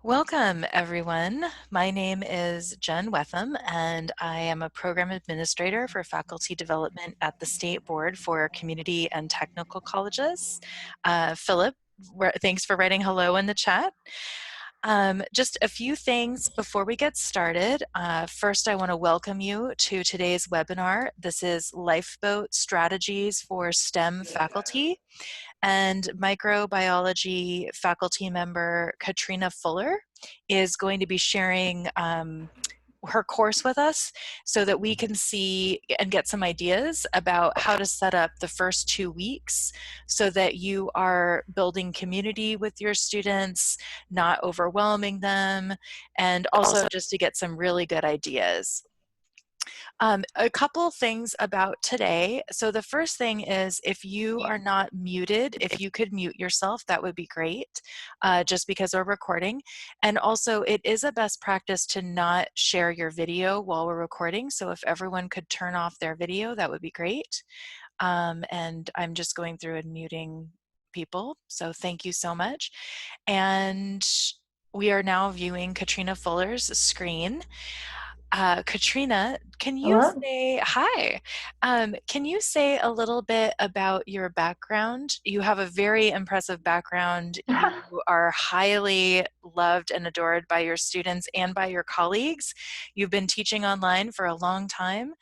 Welcome, everyone. My name is Jen Wetham, and I am a program administrator for faculty development at the State Board for Community and Technical Colleges. Philip, thanks for writing hello in the chat. Just a few things before we get started. First, I want to welcome you to today's webinar. This is Lifeboat Strategies for STEM Faculty, and microbiology faculty member Katrina Fuller is going to be sharing her course with us so that we can see and get some ideas about how to set up the first 2 weeks so that you are building community with your students, not overwhelming them, and also just to get some really good ideas. A couple things about today. So the first thing is, if you are not muted, if you could mute yourself, that would be great, just because we're recording. And also, it is a best practice to not share your video while we're recording. So if everyone could turn off their video, that would be great. And I'm just going through and muting people. So thank you so much. And we are now viewing Katrina Fuller's screen. Katrina, can you Hello. say hi? Can you say a little bit about your background? You have a very impressive background. You are highly loved and adored by your students and by your colleagues. You've been teaching online for a long time.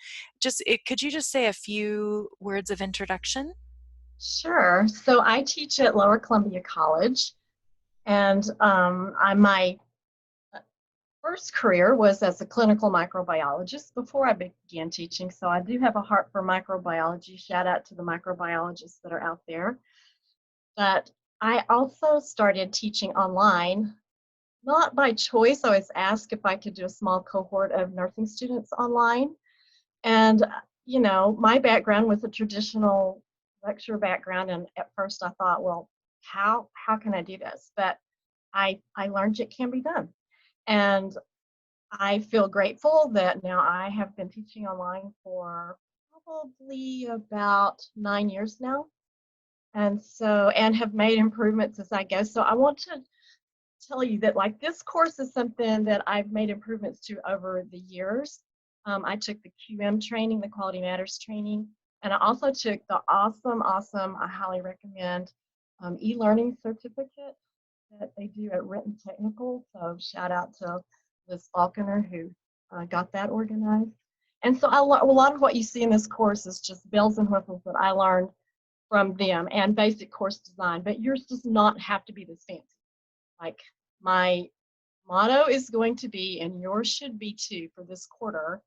Could you just say a few words of introduction? Sure. So I teach at Lower Columbia College, and my first career was as a clinical microbiologist before I began teaching. So I do have a heart for microbiology. Shout out to the microbiologists that are out there. But I also started teaching online, not by choice. I was asked if I could do a small cohort of nursing students online. And, my background was a traditional lecture background. And at first I thought, well, how can I do this? But I learned it can be done. And I feel grateful that now I have been teaching online for probably about 9 years now. And have made improvements as I go. So I want to tell you that like this course is something that I've made improvements to over the years. I took the QM training, the Quality Matters training, and I also took the awesome, I highly recommend e-learning certificate that they do at Renton Technical. So shout out to Liz Falconer who got that organized. And so a lot of what you see in this course is just bells and whistles that I learned from them and basic course design, but yours does not have to be this fancy. Like my motto is going to be, and yours should be too for this quarter,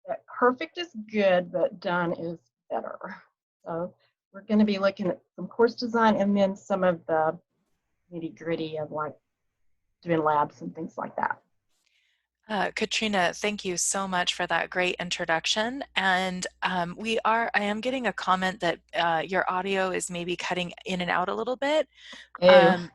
that perfect is good, but done is better. So we're going to be looking at some course design and then some of the nitty gritty of like doing labs and things like that. Katrina, thank you so much for that great introduction. And I am getting a comment that your audio is maybe cutting in and out a little bit. Oh,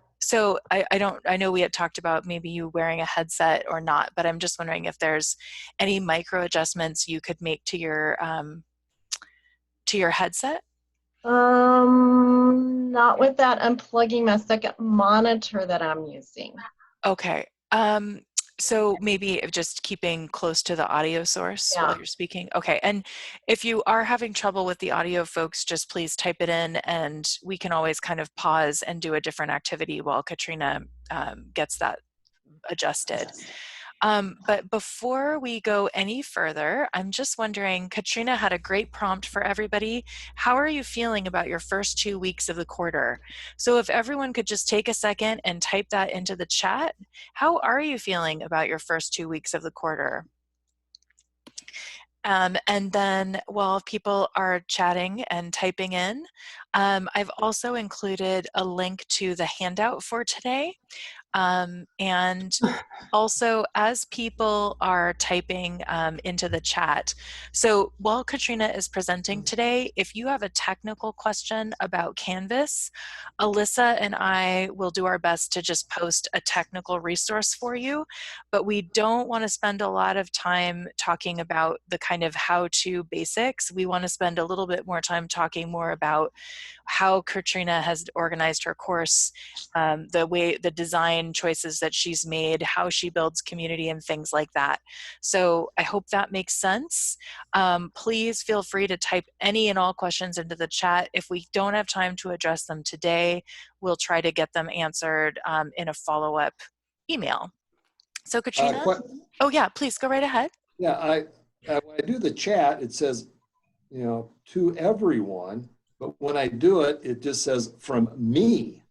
I know we had talked about maybe you wearing a headset or not, but I'm just wondering if there's any micro adjustments you could make to your headset. not without unplugging my second monitor that I'm using. Okay. So maybe just keeping close to the audio source while Yeah. you're speaking. Okay. And if you are having trouble with the audio, folks, just please type it in and we can always kind of pause and do a different activity while Katrina gets that adjusted. But before we go any further, I'm just wondering, Katrina had a great prompt for everybody. How are you feeling about your first 2 weeks of the quarter? So if everyone could just take a second and type that into the chat, how are you feeling about your first 2 weeks of the quarter? And then while people are chatting and typing in, I've also included a link to the handout for today. And also, as people are typing into the chat, so while Katrina is presenting today, if you have a technical question about Canvas, Alyssa and I will do our best to just post a technical resource for you, but we don't want to spend a lot of time talking about the kind of how-to basics. We want to spend a little bit more time talking more about how Katrina has organized her course, the design choices that she's made, how she builds community and things like that. So I hope that makes sense. Please feel free to type any and all questions into the chat. If we don't have time to address them today, we'll try to get them answered in a follow-up email. So Katrina, oh yeah, please go right ahead. Yeah, when I do the chat, it says, you know, to everyone, but when I do it, it just says from me.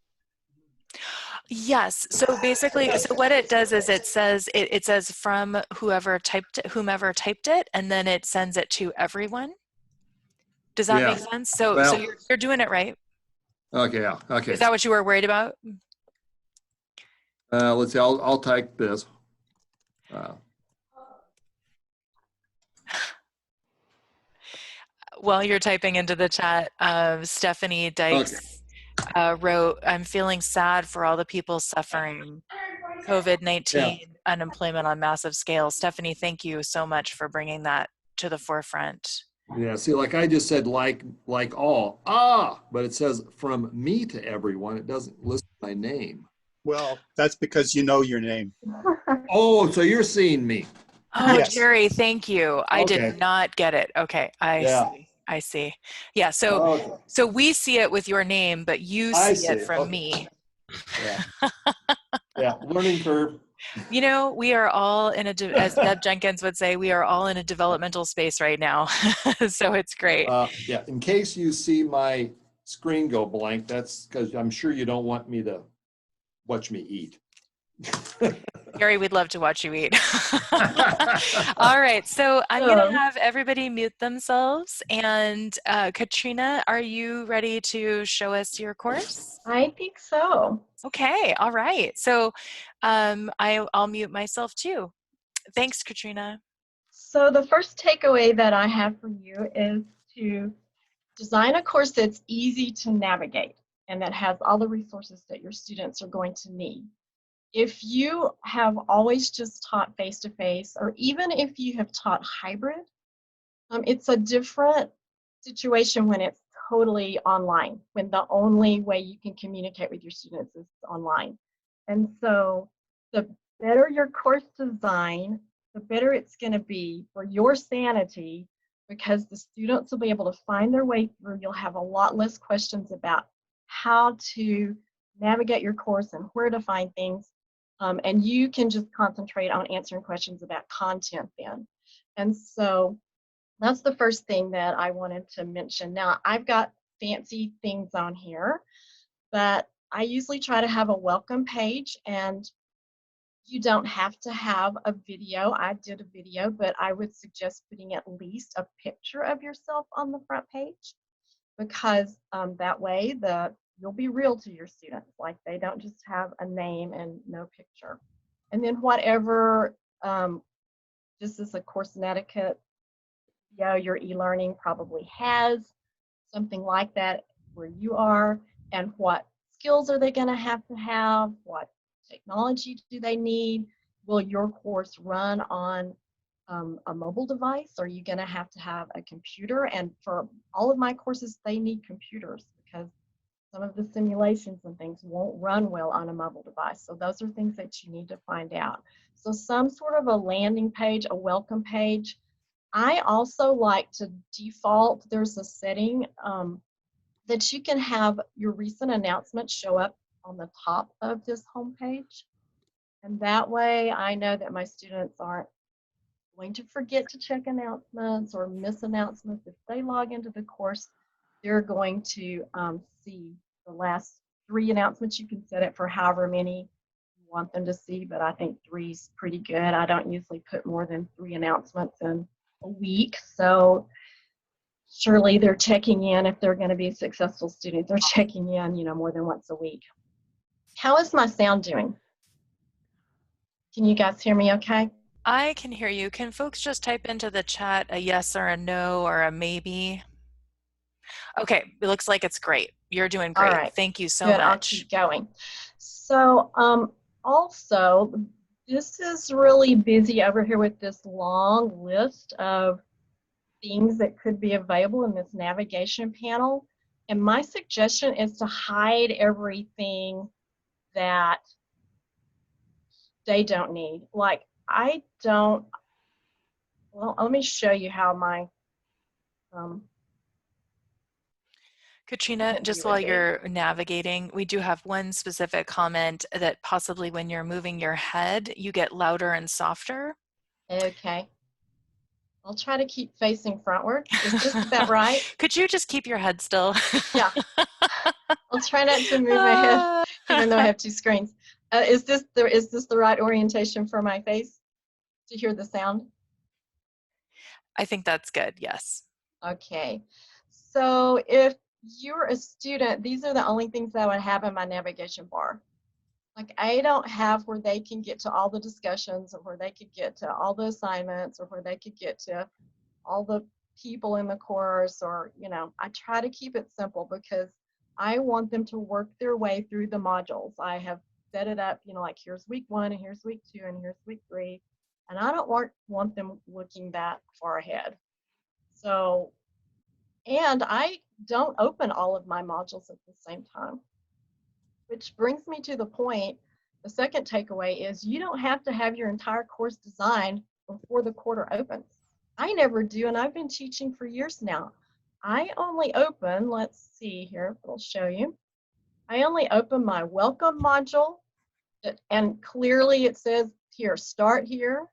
Yes. So basically, so what it does is it says from whomever typed it, and then it sends it to everyone. Does that make sense? So Well, you're doing it right. okay, yeah, okay. Is that what you were worried about? Let's see. I'll type this. While you're typing into the chat, Stephanie Dykes wrote, "I'm feeling sad for all the people suffering COVID-19 unemployment on massive scale." Stephanie, thank you so much for bringing that to the forefront. Yeah, see, like I just said, like all, but it says from me to everyone. It doesn't list my name. Well, that's because you know your name. Oh, so you're seeing me. Oh, Yes. Jerry, thank you. I did not get it. Okay, I see. I see. Yeah, so we see it with your name, but you see it from me. Yeah, learning curve. You know, we are all in as Deb Jenkins would say, we are all in a developmental space right now. So it's great. Yeah, in case you see my screen go blank, that's because I'm sure you don't want me to watch me eat. Gary, we'd love to watch you eat. All right, so I'm going to have everybody mute themselves. And Katrina, are you ready to show us your course? I think so. Okay, all right. So I'll mute myself too. Thanks, Katrina. So the first takeaway that I have for you is to design a course that's easy to navigate and that has all the resources that your students are going to need. If you have always just taught face-to-face, or even if you have taught hybrid, it's a different situation when it's totally online, when the only way you can communicate with your students is online. And so the better your course design, the better it's going to be for your sanity, because the students will be able to find their way through. You'll have a lot less questions about how to navigate your course and where to find things. And you can just concentrate on answering questions about content then. And so that's the first thing that I wanted to mention. Now, I've got fancy things on here, but I usually try to have a welcome page, and you don't have to have a video. I did a video, but I would suggest putting at least a picture of yourself on the front page, because that way you'll be real to your students. Like, they don't just have a name and no picture. And then whatever, just as a course and etiquette, your e-learning probably has something like that where you are, and what skills are they going to have, what technology do they need. Will your course run on a mobile device? Are you going to have a computer? And for all of my courses, they need computers, because some of the simulations and things won't run well on a mobile device. So those are things that you need to find out. So some sort of a landing page, a welcome page. I also like to default, there's a setting that you can have your recent announcements show up on the top of this homepage. And that way I know that my students aren't going to forget to check announcements or miss announcements. If they log into the course, they're going to see the last 3 announcements. You can set it for however many you want them to see, but I think 3 is pretty good. I don't usually put more than 3 announcements in a week, so surely they're checking in. If they're going to be successful students, they're checking in, more than once a week. How is my sound doing? Can you guys hear me okay? I can hear you. Can folks just type into the chat a yes or a no or a maybe? Okay, it looks like it's great. You're doing great. All right. Thank you so Good. much. I'll keep going. So also, this is really busy over here with this long list of things that could be available in this navigation panel. And my suggestion is to hide everything that they don't need. Like, I don't, well, let me show you how my Katrina, view just would while be. you're navigating, we do have one specific comment that possibly when you're moving your head, you get louder and softer. Okay. I'll try to keep facing frontward. Is this about right? Could you just keep your head still? Yeah. I'll try not to move my head, even though I have two screens. Is this the right orientation for my face to hear the sound? I think that's good, yes. Okay. So if you're a student, these are the only things that I would have in my navigation bar. Like, I don't have where they can get to all the discussions, or where they could get to all the assignments, or where they could get to all the people in the course, or, I try to keep it simple because I want them to work their way through the modules. I have set it up, like, here's week 1 and here's week 2 and here's week 3. And I don't want them looking that far ahead. So, and I don't open all of my modules at the same time. Which brings me to the point, the second takeaway is you don't have to have your entire course designed before the quarter opens. I never do, and I've been teaching for years now. I only open, let's see here, I'll show you. I only open my welcome module, and clearly it says here, start here.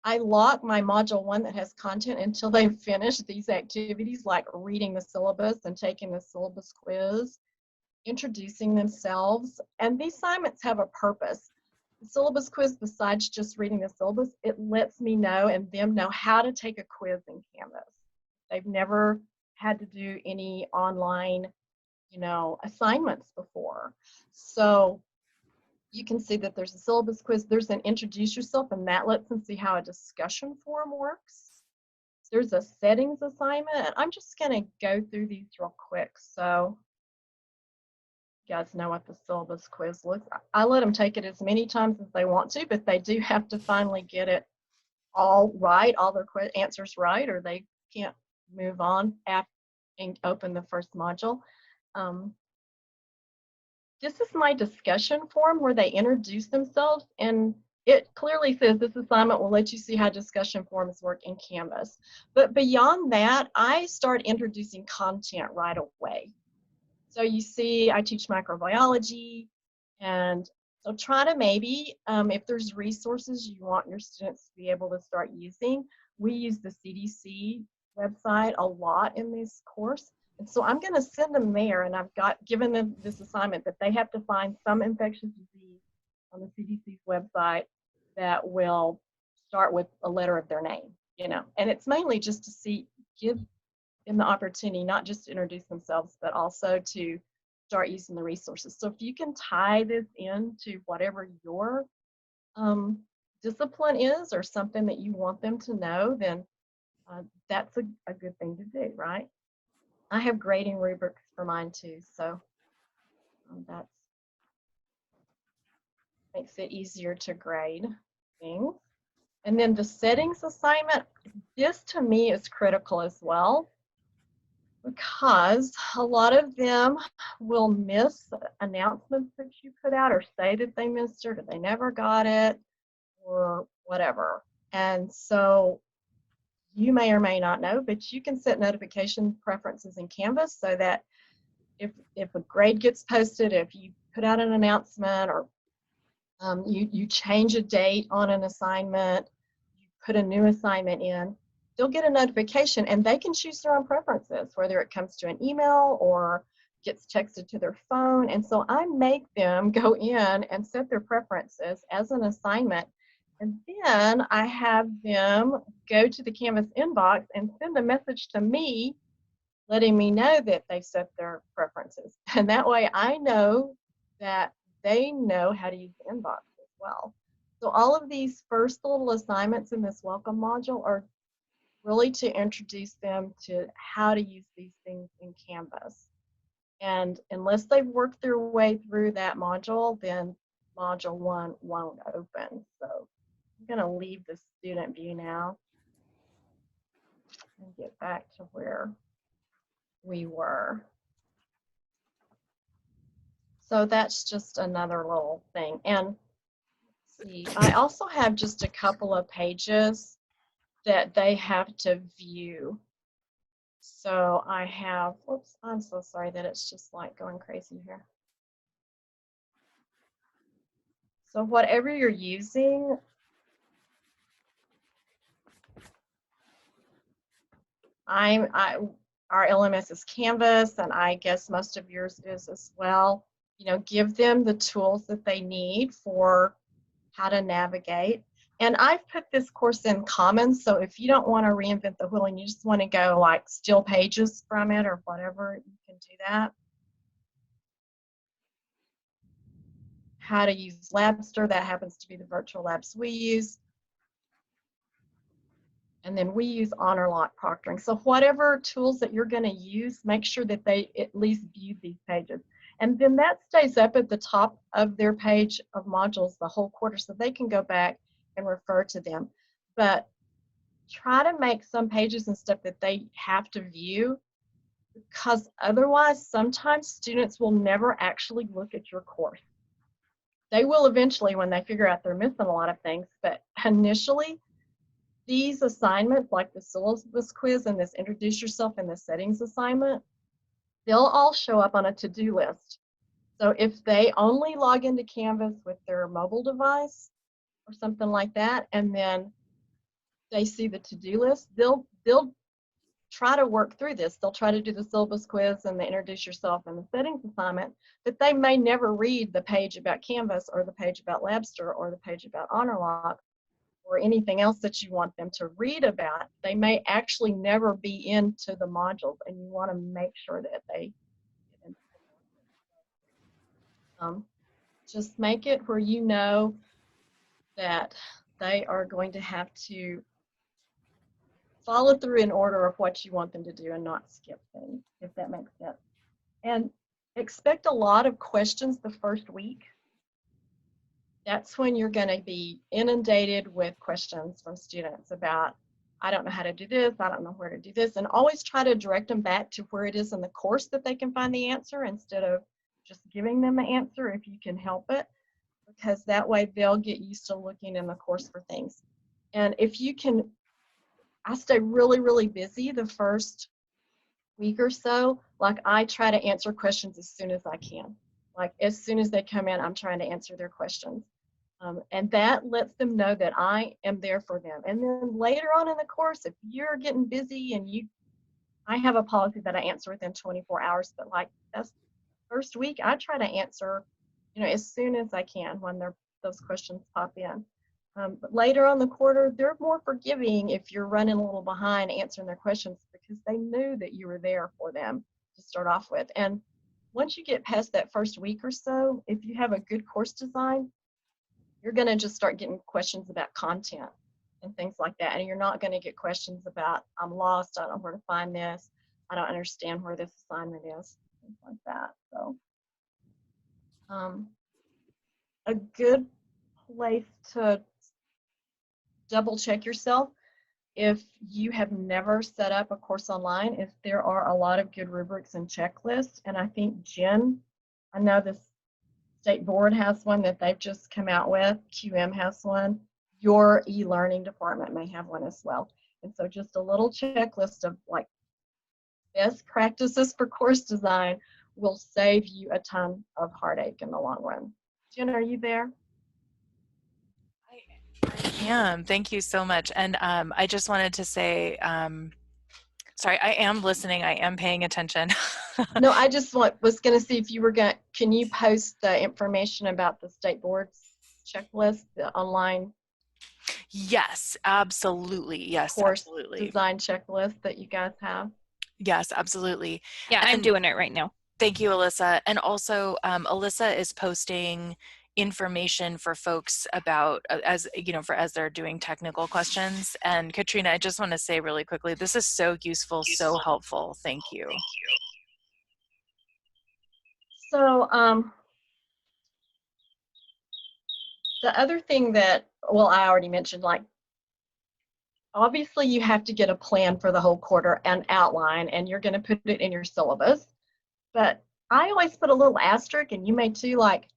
I lock my module 1 that has content until they've finished these activities, like reading the syllabus and taking the syllabus quiz, introducing themselves, and these assignments have a purpose. The syllabus quiz, besides just reading the syllabus, it lets me know and them know how to take a quiz in Canvas. They've never had to do any online, assignments before. So you can see that there's a syllabus quiz, there's an introduce yourself, and that lets them see how a discussion forum works. There's a settings assignment, and I'm just going to go through these real quick. So you guys know what the syllabus quiz looks like. I let them take it as many times as they want to, but they do have to finally get it all right, all their answers right, or they can't move on after and open the first module. This is my discussion forum where they introduce themselves, and it clearly says this assignment will let you see how discussion forums work in Canvas. But beyond that, I start introducing content right away. So you see, I teach microbiology, and so try to maybe, if there's resources you want your students to be able to start using, we use the CDC website a lot in this course. And so I'm going to send them there, and I've given them this assignment that they have to find some infectious disease on the CDC's website that will start with a letter of their name, and it's mainly just to give them the opportunity not just to introduce themselves, but also to start using the resources. So if you can tie this into whatever your discipline is, or something that you want them to know, then that's a good thing to do, right? I have grading rubrics for mine too, so that makes it easier to grade things. And then the settings assignment, this to me is critical as well, because a lot of them will miss announcements that you put out, or say that they missed it, or they never got it, or whatever. And so you may or may not know, but you can set notification preferences in Canvas so that if a grade gets posted, if you put out an announcement, or you change a date on an assignment, you put a new assignment in, they'll get a notification, and they can choose their own preferences, whether it comes to an email or gets texted to their phone. And so I make them go in and set their preferences as an assignment. And then I have them go to the Canvas inbox and send a message to me letting me know that they set their preferences. And that way I know that they know how to use the inbox as well. So all of these first little assignments in this welcome module are really to introduce them to how to use these things in Canvas. And unless they've worked their way through that module, then module 1 won't open. So I'm going to leave the student view now and get back to where we were. So that's just another little thing. And see. I also have just a couple of pages that they have to view. So I have, whoops, I'm so sorry that it's just like going crazy here. So whatever you're using, our LMS is Canvas, and I guess most of yours is as well. You know, give them the tools that they need for how to navigate. And I've put this course in Commons, so if you don't want to reinvent the wheel and you just want to go like steal pages from it or whatever, you can do that. How to use Labster, that happens to be the virtual labs we use. And then we use honor lock proctoring. So whatever tools that you're going to use, make sure that they at least view these pages. And then that stays up at the top of their page of modules the whole quarter, so they can go back and refer to them. But try to make some pages and stuff that they have to view, because otherwise sometimes students will never actually look at your course. They will eventually when they figure out they're missing a lot of things, but initially these assignments, like the syllabus quiz and this introduce yourself and the settings assignment, they'll all show up on a to-do list. So if they only log into Canvas with their mobile device or something like that, and then they see the to-do list, they'll try to work through this. They'll try to do the syllabus quiz and the introduce yourself and the settings assignment, but they may never read the page about Canvas or the page about Labster or the page about HonorLock or anything else that you want them to read about. They may actually never be into the modules, and you want to make sure that they get into them. Just make it where you know that they are going to have to follow through in order of what you want them to do and not skip things, if that makes sense. And expect a lot of questions the first week. That's when you're going to be inundated with questions from students about, I don't know how to do this, I don't know where to do this, and always try to direct them back to where it is in the course that they can find the answer instead of just giving them the answer if you can help it, because that way they'll get used to looking in the course for things. And if you can, I stay really, really busy the first week or so. Like I try to answer questions as soon as I can. Like as soon as they come in, I'm trying to answer their questions. And that lets them know that I am there for them. And then later on in the course, if you're getting busy and I have a policy that I answer within 24 hours, but like that's first week, I try to answer, as soon as I can when those questions pop in. But later on the quarter, they're more forgiving if you're running a little behind answering their questions, because they knew that you were there for them to start off with. And once you get past that first week or so, if you have a good course design, you're going to just start getting questions about content and things like that. And you're not going to get questions about, I'm lost, I don't know where to find this, I don't understand where this assignment is, things like that. So a good place to double check yourself if you have never set up a course online, if there are a lot of good rubrics and checklists. And I think Jen, I know this state board has one that they've just come out with, QM has one, your e-learning department may have one as well. And so just a little checklist of like best practices for course design will save you a ton of heartache in the long run. Jen, are you there? I am. Thank you so much. And I just wanted to say, sorry, I am listening. I am paying attention. No, I just was going to see if you were going to, can you post the information about the state board's checklist, the online Yes, absolutely. Yes, course absolutely. design checklist that you guys have? Yes, absolutely. Yeah, I'm And doing it right now. thank you, Alyssa. And also, Alyssa is posting information for folks about as they're doing technical questions. And Katrina, I just want to say really quickly, this is so useful, so helpful. Thank you. So the other thing that, well, I already mentioned, like, obviously you have to get a plan for the whole quarter and outline, and you're going to put it in your syllabus. But I always put a little asterisk, and you may too, like,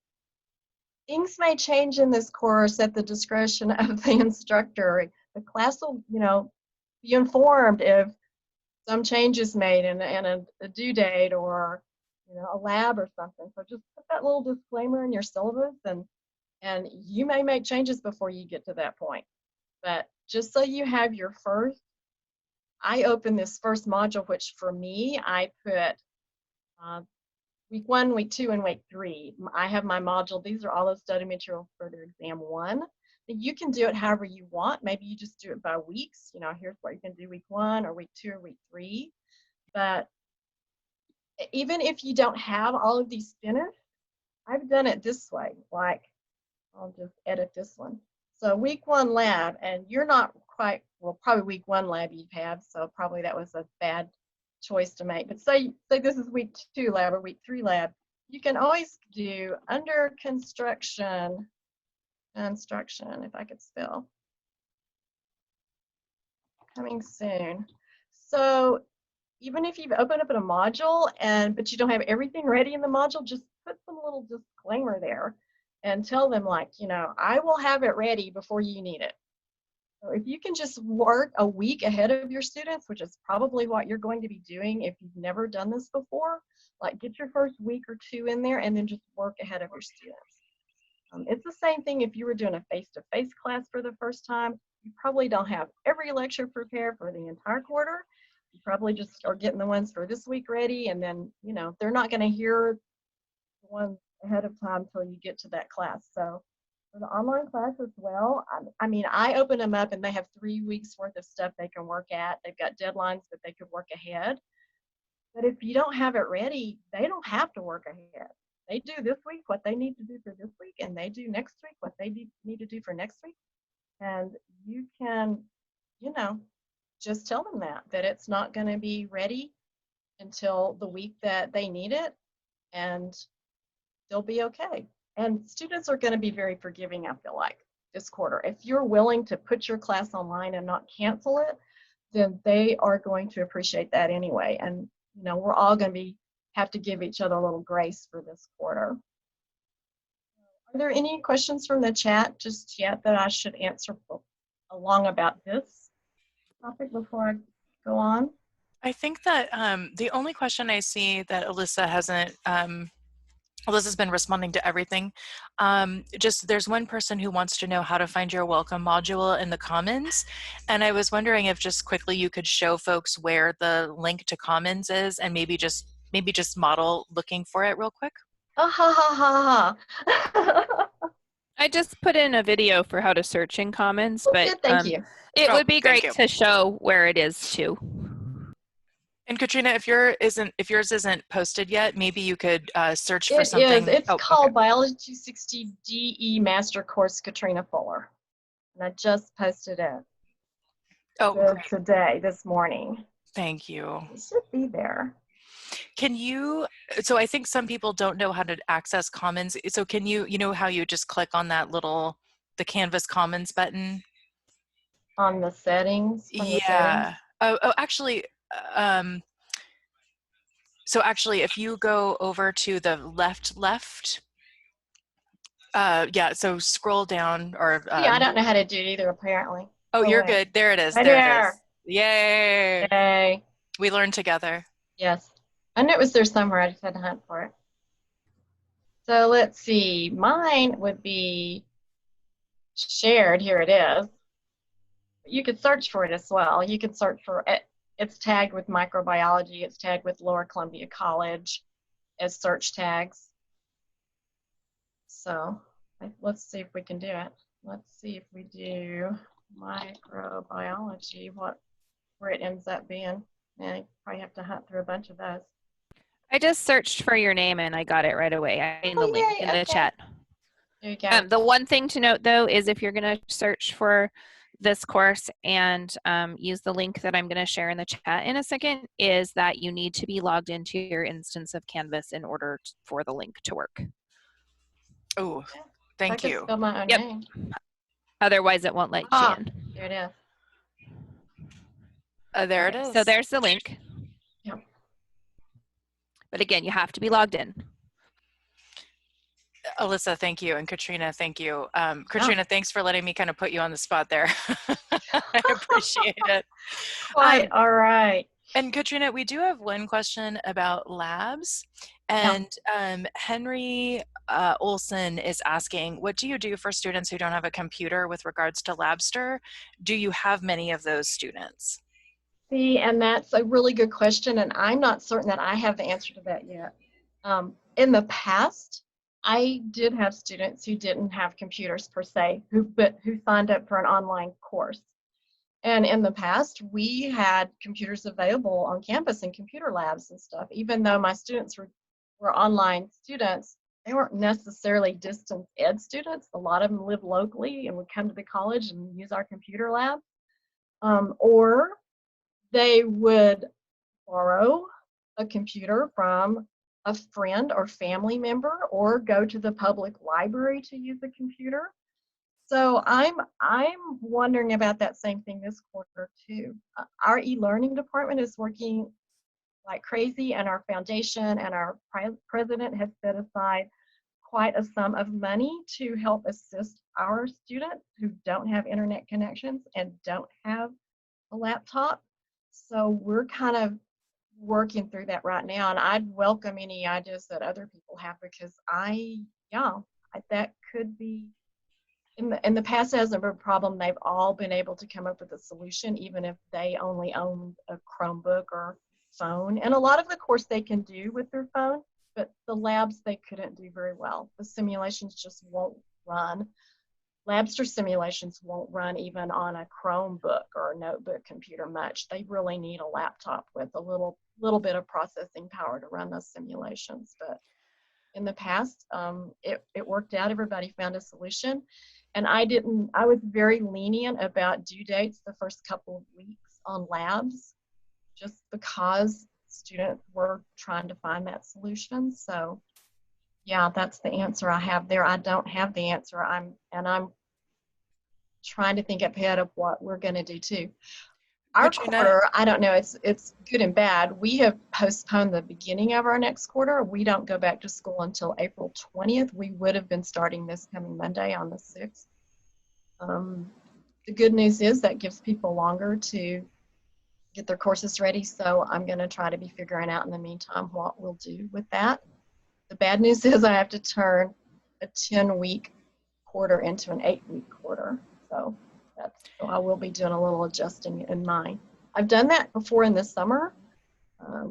things may change in this course at the discretion of the instructor. The class will, be informed if some changes made in a due date or, a lab or something. So just put that little disclaimer in your syllabus, and you may make changes before you get to that point. But just so you have your first, I opened this first module, which for me, I put week 1, week 2, and week 3. I have my module. These are all the study materials for their exam 1. You can do it however you want. Maybe you just do it by weeks. Here's what you can do week 1 or week 2 or week 3. But even if you don't have all of these finished, I've done it this way. Like, I'll just edit this one. So week 1 lab, and you're not quite, well, probably week 1 lab you've had, so probably that was a bad choice to make. But say this is week 2 lab or week 3 lab, you can always do under construction, if I could spell, coming soon. So even if you've opened up in a module but you don't have everything ready in the module, just put some little disclaimer there and tell them, like, I will have it ready before you need it. So if you can just work a week ahead of your students, which is probably what you're going to be doing if you've never done this before, like get your first week or 2 in there and then just work ahead of your students. It's the same thing if you were doing a face-to-face class for the first time. You probably don't have every lecture prepared for the entire quarter. You probably just are getting the ones for this week ready, and then, they're not going to hear the ones ahead of time until you get to that class. So for the online class as well, I open them up and they have 3 weeks worth of stuff they can work at. They've got deadlines that they could work ahead. But if you don't have it ready, they don't have to work ahead. They do this week what they need to do for this week, and they do next week what they need to do for next week. And you can, just tell them that it's not going to be ready until the week that they need it, and they'll be okay. And students are going to be very forgiving, I feel like, this quarter. If you're willing to put your class online and not cancel it, then they are going to appreciate that anyway. And, we're all going to have to give each other a little grace for this quarter. Are there any questions from the chat just yet that I should answer along about this topic before I go on? I think that the only question I see that Alyssa hasn't, Alyssa's been responding to everything. Just there's one person who wants to know how to find your welcome module in the Commons. And I was wondering if just quickly you could show folks where the link to Commons is and maybe just model looking for it real quick. Ha ha ha. I just put in a video for how to search in Commons, but good, thank you. It would be great you. to show where it is too. And Katrina, if yours isn't posted yet, maybe you could search for something. It is. It's called Biology 260 DE Master Course Katrina Fuller. And I just posted it today, this morning. Thank you. It should be there. Can you, so I think some people don't know how to access Commons. So can you know how you just click on that the Canvas Commons button? On the settings? Yeah. Oh, actually, so actually, if you go over to the left, yeah, so scroll down or. Yeah, I don't know how to do it either, apparently. Oh, you're good. There it is. Right there it is. Yay. Yay. We learned together. Yes. I knew it was there somewhere. I just had to hunt for it. So let's see. Mine would be shared. Here it is. You could search for it as well. You could search for it. It's tagged with microbiology. It's tagged with Lower Columbia College as search tags. So let's see if we can do it. Let's see if we do microbiology, where it ends up being. And you probably have to hunt through a bunch of those. I just searched for your name and I got it right away. I mean, the link in the chat. There you go. The one thing to note, though, is if you're going to search for this course and use the link that I'm going to share in the chat in a second, is that you need to be logged into your instance of Canvas in order for the link to work. Oh, thank you. Spell my own name. Otherwise, it won't let you in. There it is. There it is. So there's the link. Yep. But again, you have to be logged in. Alyssa, thank you. And Katrina, thank you. Yeah. Katrina, thanks for letting me kind of put you on the spot there. I appreciate it. Quite all right. And Katrina, we do have one question about labs. Yeah. And Henry Olson is asking, what do you do for students who don't have a computer with regards to Labster? Do you have many of those students? See, and that's a really good question, and I'm not certain that I have the answer to that yet. In the past, I did have students who didn't have computers per se, but who signed up for an online course. And in the past, we had computers available on campus in computer labs and stuff. Even though my students were online students, they weren't necessarily distance ed students. A lot of them live locally and would come to the college and use our computer lab. Or they would borrow a computer from a friend or family member or go to the public library to use a computer. So I'm wondering about that same thing this quarter too. Our e-learning department is working like crazy, and our foundation and our president has set aside quite a sum of money to help assist our students who don't have internet connections and don't have a laptop. So we're kind of working through that right now, and I'd welcome any ideas that other people have, because that could be in the past, it hasn't been a problem. They've all been able to come up with a solution, even if they only own a Chromebook or phone. And a lot of the course they can do with their phone, but the labs they couldn't do very well. The simulations just won't run. Labster simulations won't run even on a Chromebook or a notebook computer much. They really need a laptop with a little bit of processing power to run those simulations. But in the past, it worked out. Everybody found a solution. And I was very lenient about due dates the first couple of weeks on labs, just because students were trying to find that solution. So yeah, that's the answer I have there. I don't have the answer. I'm trying to think ahead of what we're going to do too. Our Katrina, quarter, I don't know, it's good and bad. We have postponed the beginning of our next quarter. We don't go back to school until April 20th. We would have been starting this coming Monday on the 6th. The good news is that gives people longer to get their courses ready. So I'm going to try to be figuring out in the meantime what we'll do with that. The bad news is I have to turn a 10-week quarter into an 8-week quarter. So I will be doing a little adjusting in mine. I've done that before in the summer,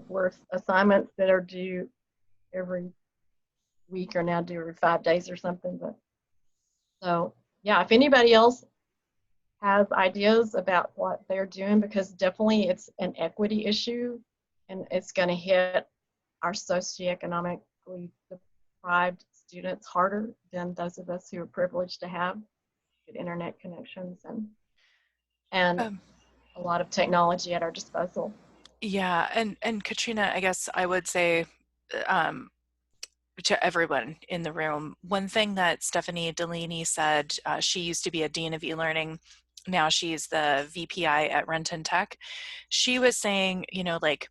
where assignments that are due every week are now due every 5 days or something. But so yeah, if anybody else has ideas about what they're doing, because definitely it's an equity issue, and it's going to hit our socioeconomically deprived students harder than those of us who are privileged to have good internet connections and a lot of technology at our disposal. yeah, and Katrina, I guess I would say to everyone in the room, one thing that Stephanie Delaney said, she used to be a dean of e-learning. Now she's the VPI at Renton Tech. She was saying, like,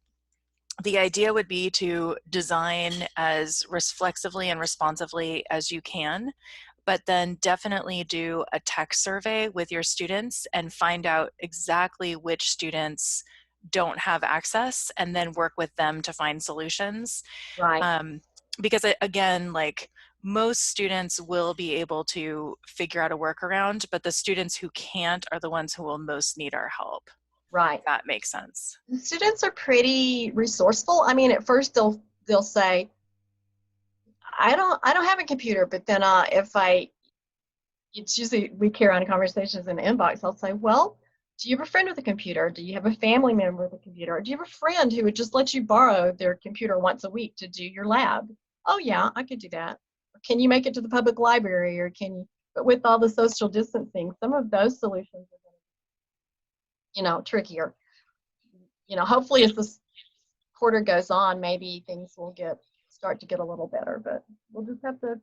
the idea would be to design as reflexively and responsively as you can, but then definitely do a tech survey with your students and find out exactly which students don't have access, and then work with them to find solutions. Right. Because again, like, most students will be able to figure out a workaround, but the students who can't are the ones who will most need our help. Right. That makes sense. The students are pretty resourceful. I mean, at first they'll say, I don't have a computer, but then it's usually we carry on conversations in the inbox. I'll say, well, do you have a friend with a computer? Do you have a family member with a computer? Or do you have a friend who would just let you borrow their computer once a week to do your lab? Oh yeah, I could do that. Or can you make it to the public library? Or can you, but with all the social distancing, some of those solutions are trickier. Hopefully as this quarter goes on, maybe things will start to get a little better, but we'll just have to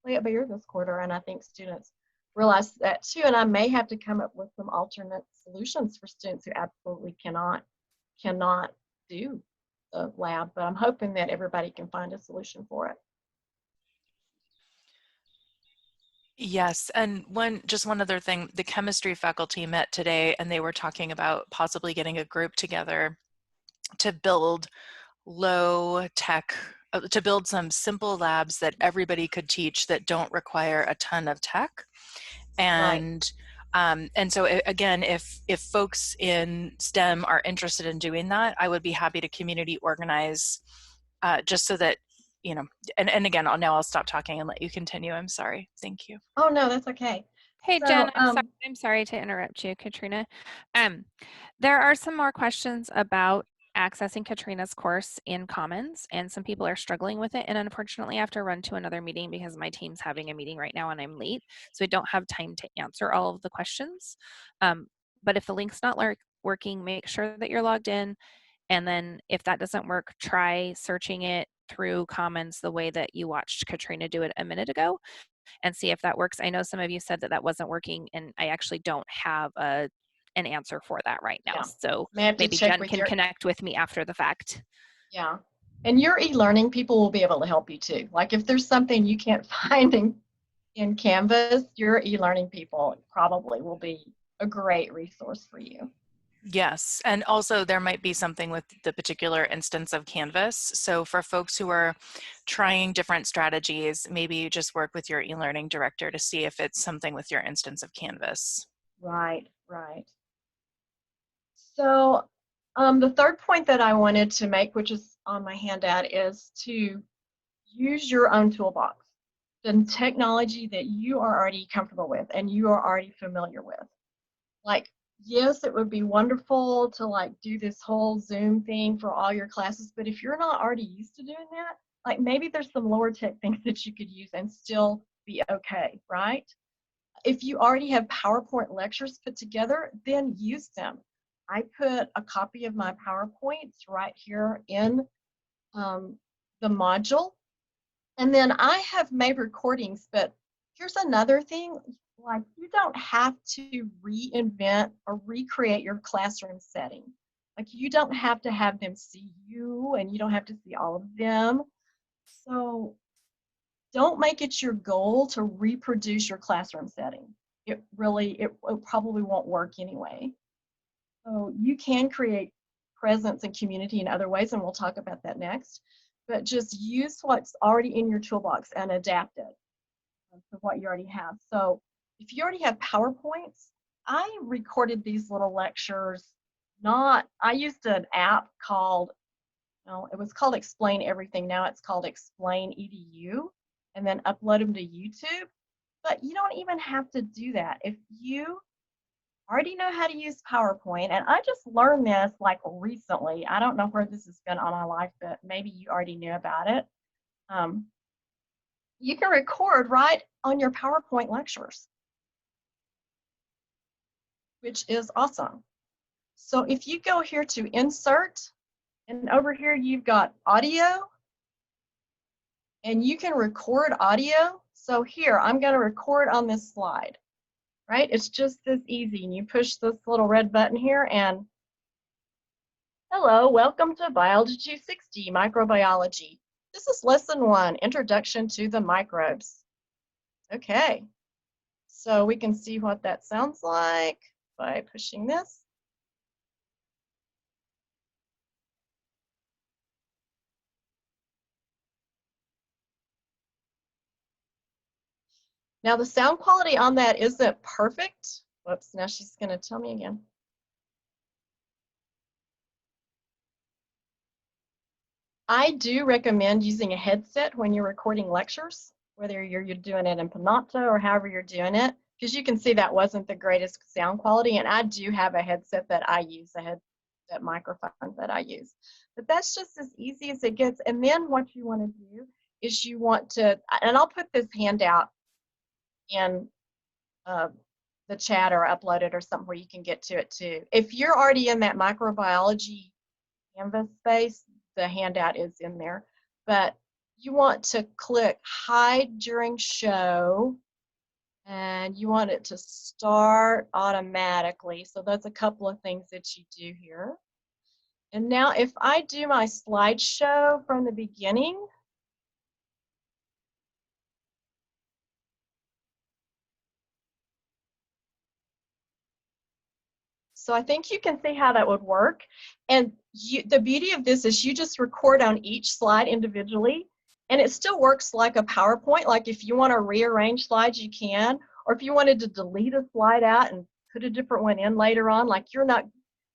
play it by ear this quarter. And I think students realize that too. And I may have to come up with some alternate solutions for students who absolutely cannot do the lab, but I'm hoping that everybody can find a solution for it. Yes, and just one other thing, the chemistry faculty met today and they were talking about possibly getting a group together to build low tech, to build some simple labs that everybody could teach that don't require a ton of tech. Right. And so again, if folks in STEM are interested in doing that, I would be happy to community organize, just so that, you know, and again, I'll stop talking and let you continue. I'm sorry. Thank you. Oh, no, that's okay. Hey, So, Jen, I'm sorry to interrupt you, Katrina. Um, there are some more questions about accessing Katrina's course in Commons, and some people are struggling with it. And unfortunately, I have to run to another meeting because my team's having a meeting right now and I'm late. So I don't have time to answer all of the questions. But if the link's not working, make sure that you're logged in. And then if that doesn't work, try searching it through Commons the way that you watched Katrina do it a minute ago, and see if that works. I know some of you said that that wasn't working, and I actually don't have an answer for that right now. yeah, So may have to maybe check Jen with can your, connect with me after the fact. yeah. And your e-learning people will be able to help you too. Like if there's something you can't find in Canvas, your e-learning people probably will be a great resource for you. Yes, and also there might be something with the particular instance of Canvas. So for folks who are trying different strategies, maybe you just work with your e-learning director to see if it's something with your instance of Canvas. Right, right. So the third point that I wanted to make, which is on my handout, is to use your own toolbox, the technology that you are already comfortable with and you are already familiar with. Like, yes, it would be wonderful to like do this whole Zoom thing for all your classes, but if you're not already used to doing that, like maybe there's some lower tech things that you could use and still be okay, right? If you already have PowerPoint lectures put together, then use them. I put a copy of my PowerPoints right here in the module. And then I have made recordings, but here's another thing, like you don't have to reinvent or recreate your classroom setting. Like you don't have to have them see you and you don't have to see all of them. So don't make it your goal to reproduce your classroom setting. It probably won't work anyway. So you can create presence and community in other ways, and we'll talk about that next. But just use what's already in your toolbox and adapt it to what you already have. So if you already have PowerPoints, I recorded these little lectures. I used an app called, no, it was called Explain Everything. Now it's called Explain EDU, and then upload them to YouTube. But you don't even have to do that. If you already know how to use PowerPoint, and I just learned this like recently. I don't know where this has been all my life, but maybe you already knew about it. You can record right on your PowerPoint lectures, which is awesome. So if you go here to Insert, and over here you've got Audio, and you can record audio. So here, I'm going to record on this slide, right? It's just this easy, and you push this little red button here, and hello, welcome to Biology 260, Microbiology. This is Lesson 1, Introduction to the Microbes. Okay, so we can see what that sounds like by pushing this. Now the sound quality on that isn't perfect. Whoops, now she's gonna tell me again. I do recommend using a headset when you're recording lectures, whether you're doing it in Panopto or however you're doing it, because you can see that wasn't the greatest sound quality, and I do have a headset that I use, a headset microphone that I use. But that's just as easy as it gets. And then what you want to do is you want to, and I'll put this handout in the chat or upload it or something where you can get to it too. If you're already in that microbiology Canvas space, the handout is in there, but you want to click hide during show, and you want it to start automatically. So that's a couple of things that you do here. And now if I do my slideshow from the beginning, So I think you can see how that would work. And the beauty of this is you just record on each slide individually, and it still works like a PowerPoint. Like if you want to rearrange slides, you can, or if you wanted to delete a slide out and put a different one in later on, like you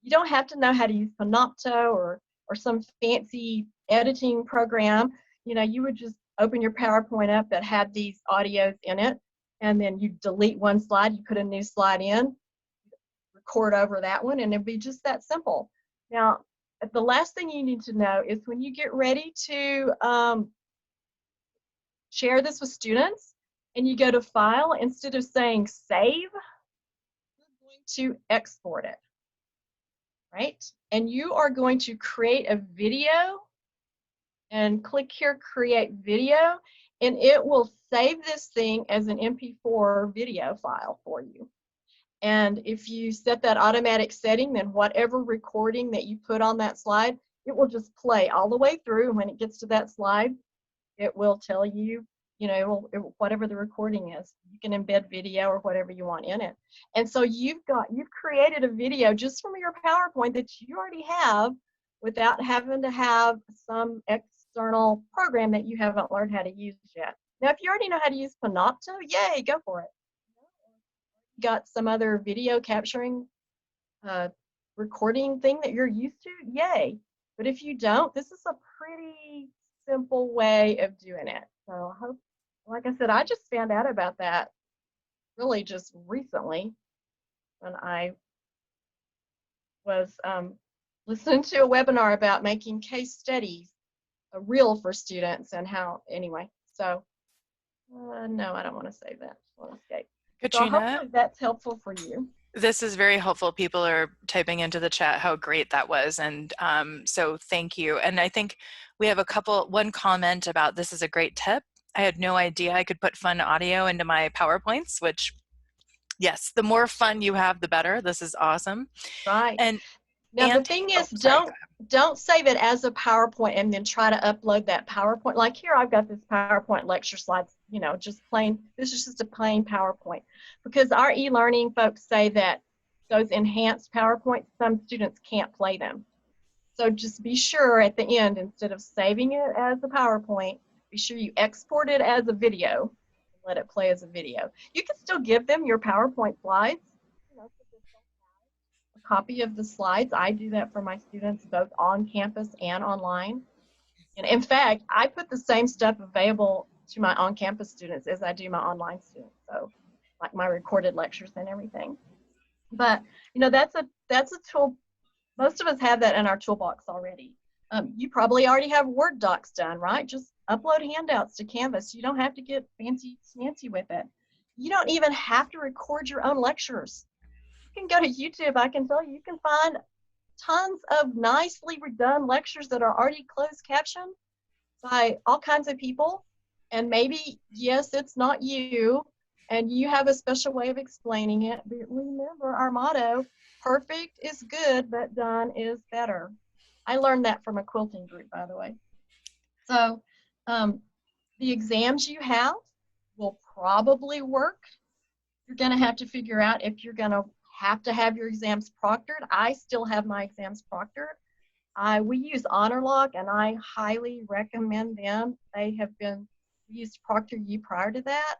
don't have to know how to use Panopto or some fancy editing program. You know, you would just open your PowerPoint up that had these audios in it, and then you delete one slide, you put a new slide in, record over that one, and it'd be just that simple. Now, the last thing you need to know is when you get ready to share this with students and you go to File, instead of saying Save, you're going to export it, right? And you are going to create a video and click here, Create Video, and it will save this thing as an MP4 video file for you. And if you set that automatic setting, then whatever recording that you put on that slide, it will just play all the way through. And when it gets to that slide, it will tell you, you know, whatever the recording is. You can embed video or whatever you want in it. And so you've created a video just from your PowerPoint that you already have without having to have some external program that you haven't learned how to use yet. Now, if you already know how to use Panopto, yay, go for it. Got some other video capturing recording thing that you're used to, yay. But if you don't, this is a pretty simple way of doing it. So I hope, like I said, I just found out about that really just recently when I was listening to a webinar about making case studies real for students and how, anyway. So no, I don't want to say that. I want to escape. Katrina, so hopefully that's helpful for you. this is very helpful. People are typing into the chat how great that was, and so thank you. And I think we have one comment about this is a great tip. I had no idea I could put fun audio into my PowerPoints, which, yes, the more fun you have, the better. This is awesome. Right. And now the thing is, don't save it as a PowerPoint and then try to upload that PowerPoint. Like here, I've got this PowerPoint lecture slides, you know, just plain, this is just a plain PowerPoint. Because our e-learning folks say that those enhanced PowerPoints, some students can't play them. So just be sure at the end, instead of saving it as a PowerPoint, be sure you export it as a video and let it play as a video. You can still give them your PowerPoint slides. Copy of the slides. I do that for my students both on campus and online. And in fact, I put the same stuff available to my on-campus students as I do my online students. So like my recorded lectures and everything. But you know, that's a tool. Most of us have that in our toolbox already. You probably already have Word docs done, right? Just upload handouts to Canvas. You don't have to get fancy smancy with it. You don't even have to record your own lectures. You can go to YouTube. I can tell you, you can find tons of nicely redone lectures that are already closed captioned by all kinds of people. And maybe, yes, it's not you, and you have a special way of explaining it. But remember our motto, perfect is good, but done is better. I learned that from a quilting group, by the way. So the exams you have will probably work. You're going to have to figure out if you're going to have your exams proctored. I still have my exams proctored. We use HonorLock, and I highly recommend them. They have been used ProctorU prior to that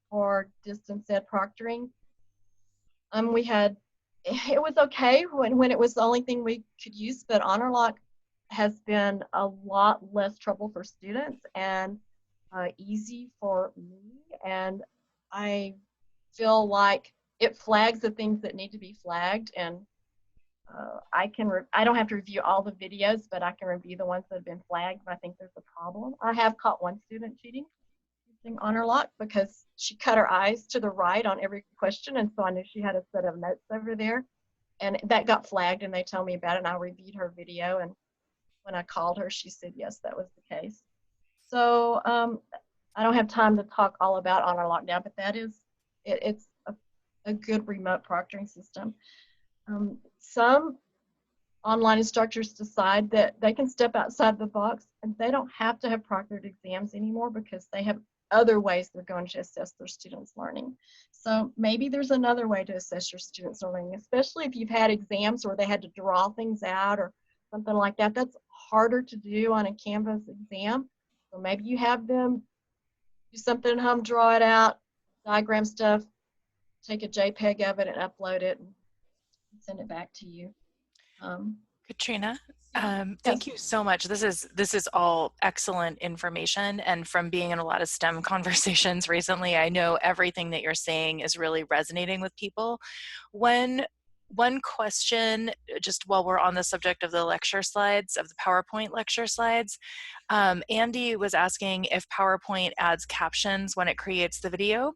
for distance ed proctoring. It was okay when it was the only thing we could use, but HonorLock has been a lot less trouble for students and easy for me. And I feel like it flags the things that need to be flagged, and I don't have to review all the videos, but I can review the ones that have been flagged if I think there's a problem. I have caught one student cheating using HonorLock because she cut her eyes to the right on every question, and so I knew she had a set of notes over there, and that got flagged, and they told me about it, and I reviewed her video, and when I called her, she said yes, that was the case. So I don't have time to talk all about HonorLock now, but that is it's a good remote proctoring system. Some online instructors decide that they can step outside the box and they don't have to have proctored exams anymore because they have other ways they're going to assess their students' learning. So maybe there's another way to assess your students' learning, especially if you've had exams where they had to draw things out or something like that. That's harder to do on a Canvas exam. So maybe you have them do something at home, draw it out, diagram stuff, take a JPEG of it and upload it and send it back to you. Katrina, Yes. thank you so much. This is all excellent information, and from being in a lot of STEM conversations recently, I know everything that you're saying is really resonating with people. One question, just while we're on the subject of the lecture slides, of the PowerPoint lecture slides, Andy was asking if PowerPoint adds captions when it creates the video.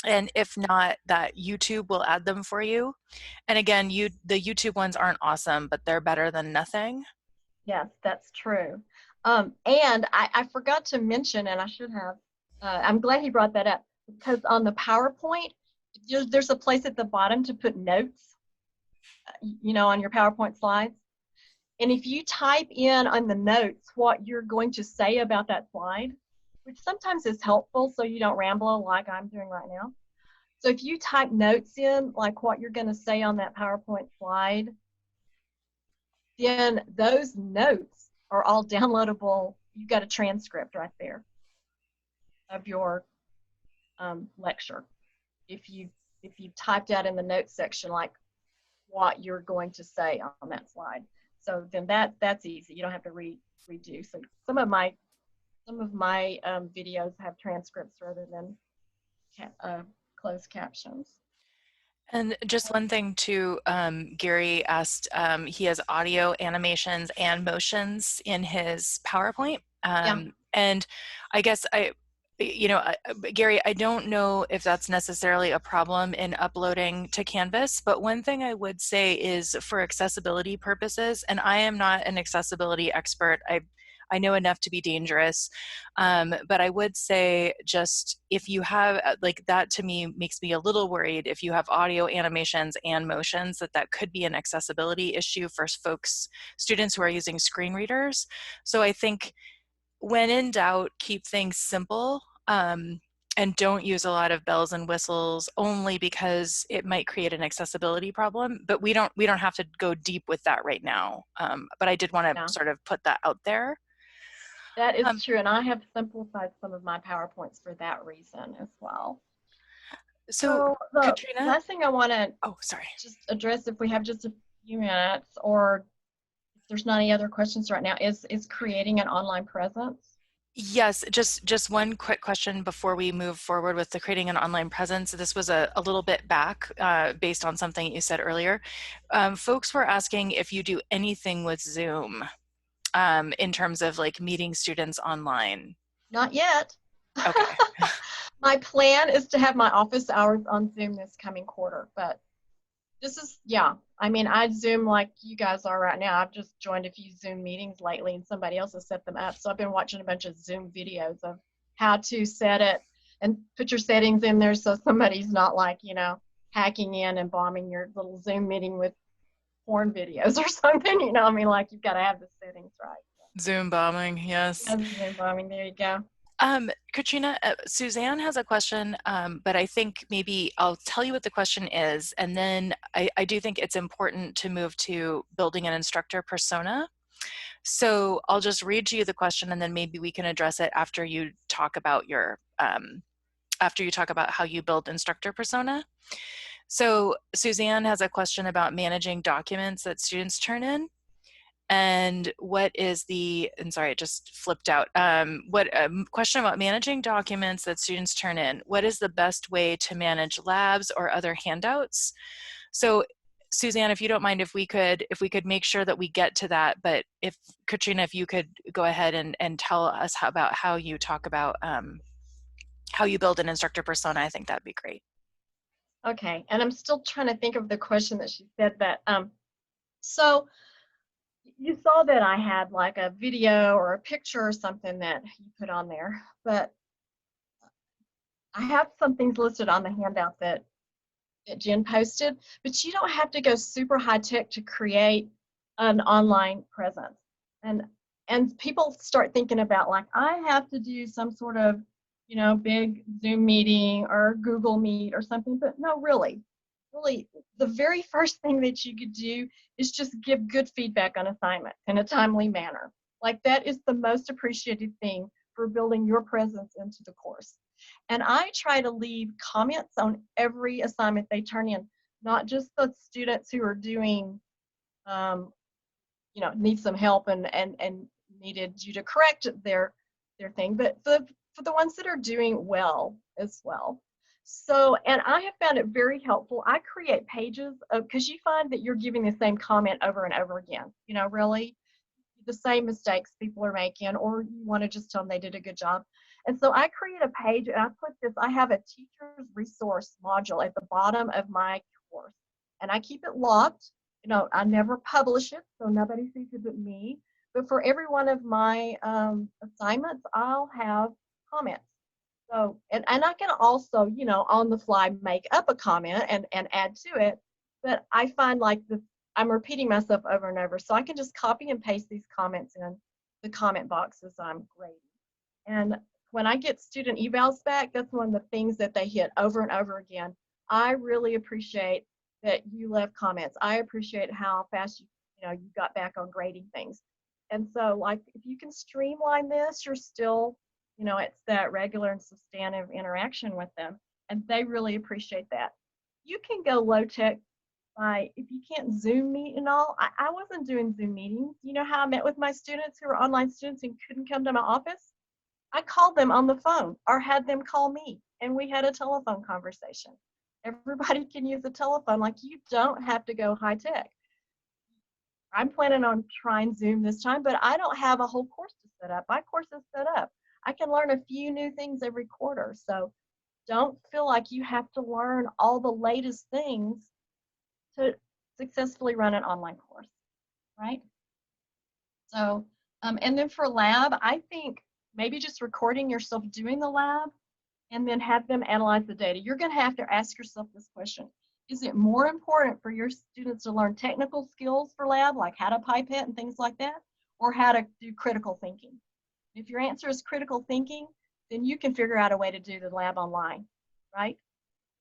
And if not, that YouTube will add them for you. And again, the YouTube ones aren't awesome, but they're better than nothing. Yes, that's true. And I forgot to mention, and I should have, I'm glad he brought that up, because on the PowerPoint, there's a place at the bottom to put notes, on your PowerPoint slides. And if you type in on the notes what you're going to say about that slide, which sometimes is helpful so you don't ramble like I'm doing right now. So if you type notes in, like what you're going to say on that PowerPoint slide, then those notes are all downloadable. You've got a transcript right there of your lecture. If you typed out in the notes section like what you're going to say on that slide, so then that's easy. You don't have to redo. So some of my videos have transcripts rather than closed captions. And just one thing too, Gary asked, he has audio, animations, and motions in his PowerPoint. And I guess Gary, I don't know if that's necessarily a problem in uploading to Canvas, but one thing I would say is for accessibility purposes, and I am not an accessibility expert, I know enough to be dangerous, but I would say just if you have, like that to me makes me a little worried if you have audio, animations, and motions, that could be an accessibility issue for students who are using screen readers. So I think when in doubt, keep things simple, and don't use a lot of bells and whistles, only because it might create an accessibility problem. But we don't have to go deep with that right now. But I did want to sort of put that out there. That is true, and I have simplified some of my PowerPoints for that reason as well. So the Katrina, last thing I want to just address, if we have just a few minutes, or if there's not any other questions right now, is creating an online presence. Yes, just one quick question before we move forward with the creating an online presence. This was a little bit back based on something you said earlier. Folks were asking if you do anything with Zoom in terms of like meeting students online. Not yet. Okay. My plan is to have my office hours on Zoom this coming quarter, but this is, I mean, I Zoom like you guys are right now. I've just joined a few Zoom meetings lately and somebody else has set them up. So I've been watching a bunch of Zoom videos of how to set it and put your settings in there so somebody's not like, hacking in and bombing your little Zoom meeting with porn videos or something, I mean, like you've got to have the settings right. Zoom bombing, yes. Zoom bombing, there you go. Katrina, Suzanne has a question, but I think maybe I'll tell you what the question is, and then I do think it's important to move to building an instructor persona. So I'll just read to you the question, and then maybe we can address it after you talk about how you build instructor persona. So Suzanne has a question about managing documents that students turn in. And what is sorry, it just flipped out. Question about managing documents that students turn in. What is the best way to manage labs or other handouts? So Suzanne, if you don't mind, if we could make sure that we get to that, but if Katrina, if you could go ahead and tell us about how you talk about how you build an instructor persona, I think that'd be great. Okay, and I'm still trying to think of the question that she said that. So you saw that I had like a video or a picture or something that you put on there, but I have some things listed on the handout that Jen posted, but you don't have to go super high tech to create an online presence. And people start thinking about like, I have to do some sort of big Zoom meeting or Google Meet or something. But no, really, the very first thing that you could do is just give good feedback on assignments in a timely manner. Like that is the most appreciated thing for building your presence into the course. And I try to leave comments on every assignment they turn in, not just the students who are doing, need some help and needed you to correct their thing, but for the ones that are doing well as well. So, and I have found it very helpful. I create pages because you find that you're giving the same comment over and over again, really the same mistakes people are making, or you want to just tell them they did a good job. And so I create a page and I have a teacher's resource module at the bottom of my course. And I keep it locked. I never publish it, so nobody sees it but me. But for every one of my assignments, I'll have comments. So, and I can also, on the fly make up a comment and add to it. But I find like I'm repeating myself over and over. So I can just copy and paste these comments in the comment boxes I'm grading. And when I get student evals back, that's one of the things that they hit over and over again. I really appreciate that you left comments. I appreciate how fast you got back on grading things. And so like if you can streamline this, you're still, it's that regular and substantive interaction with them. And they really appreciate that. You can go low tech by, if you can't Zoom meet and all, I wasn't doing Zoom meetings. You know how I met with my students who were online students and couldn't come to my office? I called them on the phone or had them call me and we had a telephone conversation. Everybody can use a telephone. Like you don't have to go high tech. I'm planning on trying Zoom this time, but I don't have a whole course to set up. My course is set up. I can learn a few new things every quarter. So don't feel like you have to learn all the latest things to successfully run an online course, right? So, and then for lab, I think maybe just recording yourself doing the lab and then have them analyze the data. You're gonna have to ask yourself this question. Is it more important for your students to learn technical skills for lab, like how to pipette and things like that, or how to do critical thinking? If your answer is critical thinking, then you can figure out a way to do the lab online, right?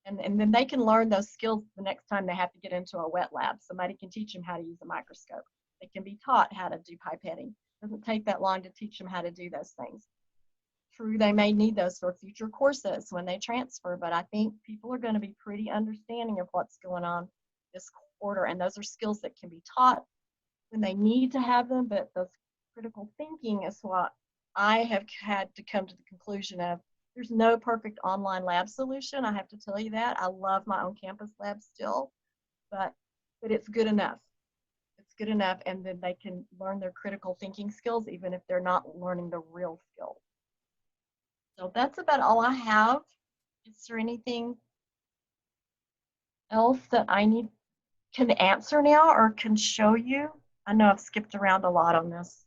And then they can learn those skills the next time they have to get into a wet lab. Somebody can teach them how to use a microscope. They can be taught how to do pipetting. It doesn't take that long to teach them how to do those things. True, they may need those for future courses when they transfer, but I think people are going to be pretty understanding of what's going on this quarter, and those are skills that can be taught when they need to have them, but those critical thinking is what I have had to come to the conclusion of. There's no perfect online lab solution, I have to tell you that. I love my own campus lab still, but it's good enough. It's good enough, and then they can learn their critical thinking skills even if they're not learning the real skills. So that's about all I have. Is there anything else that I can answer now or can show you? I know I've skipped around a lot on this.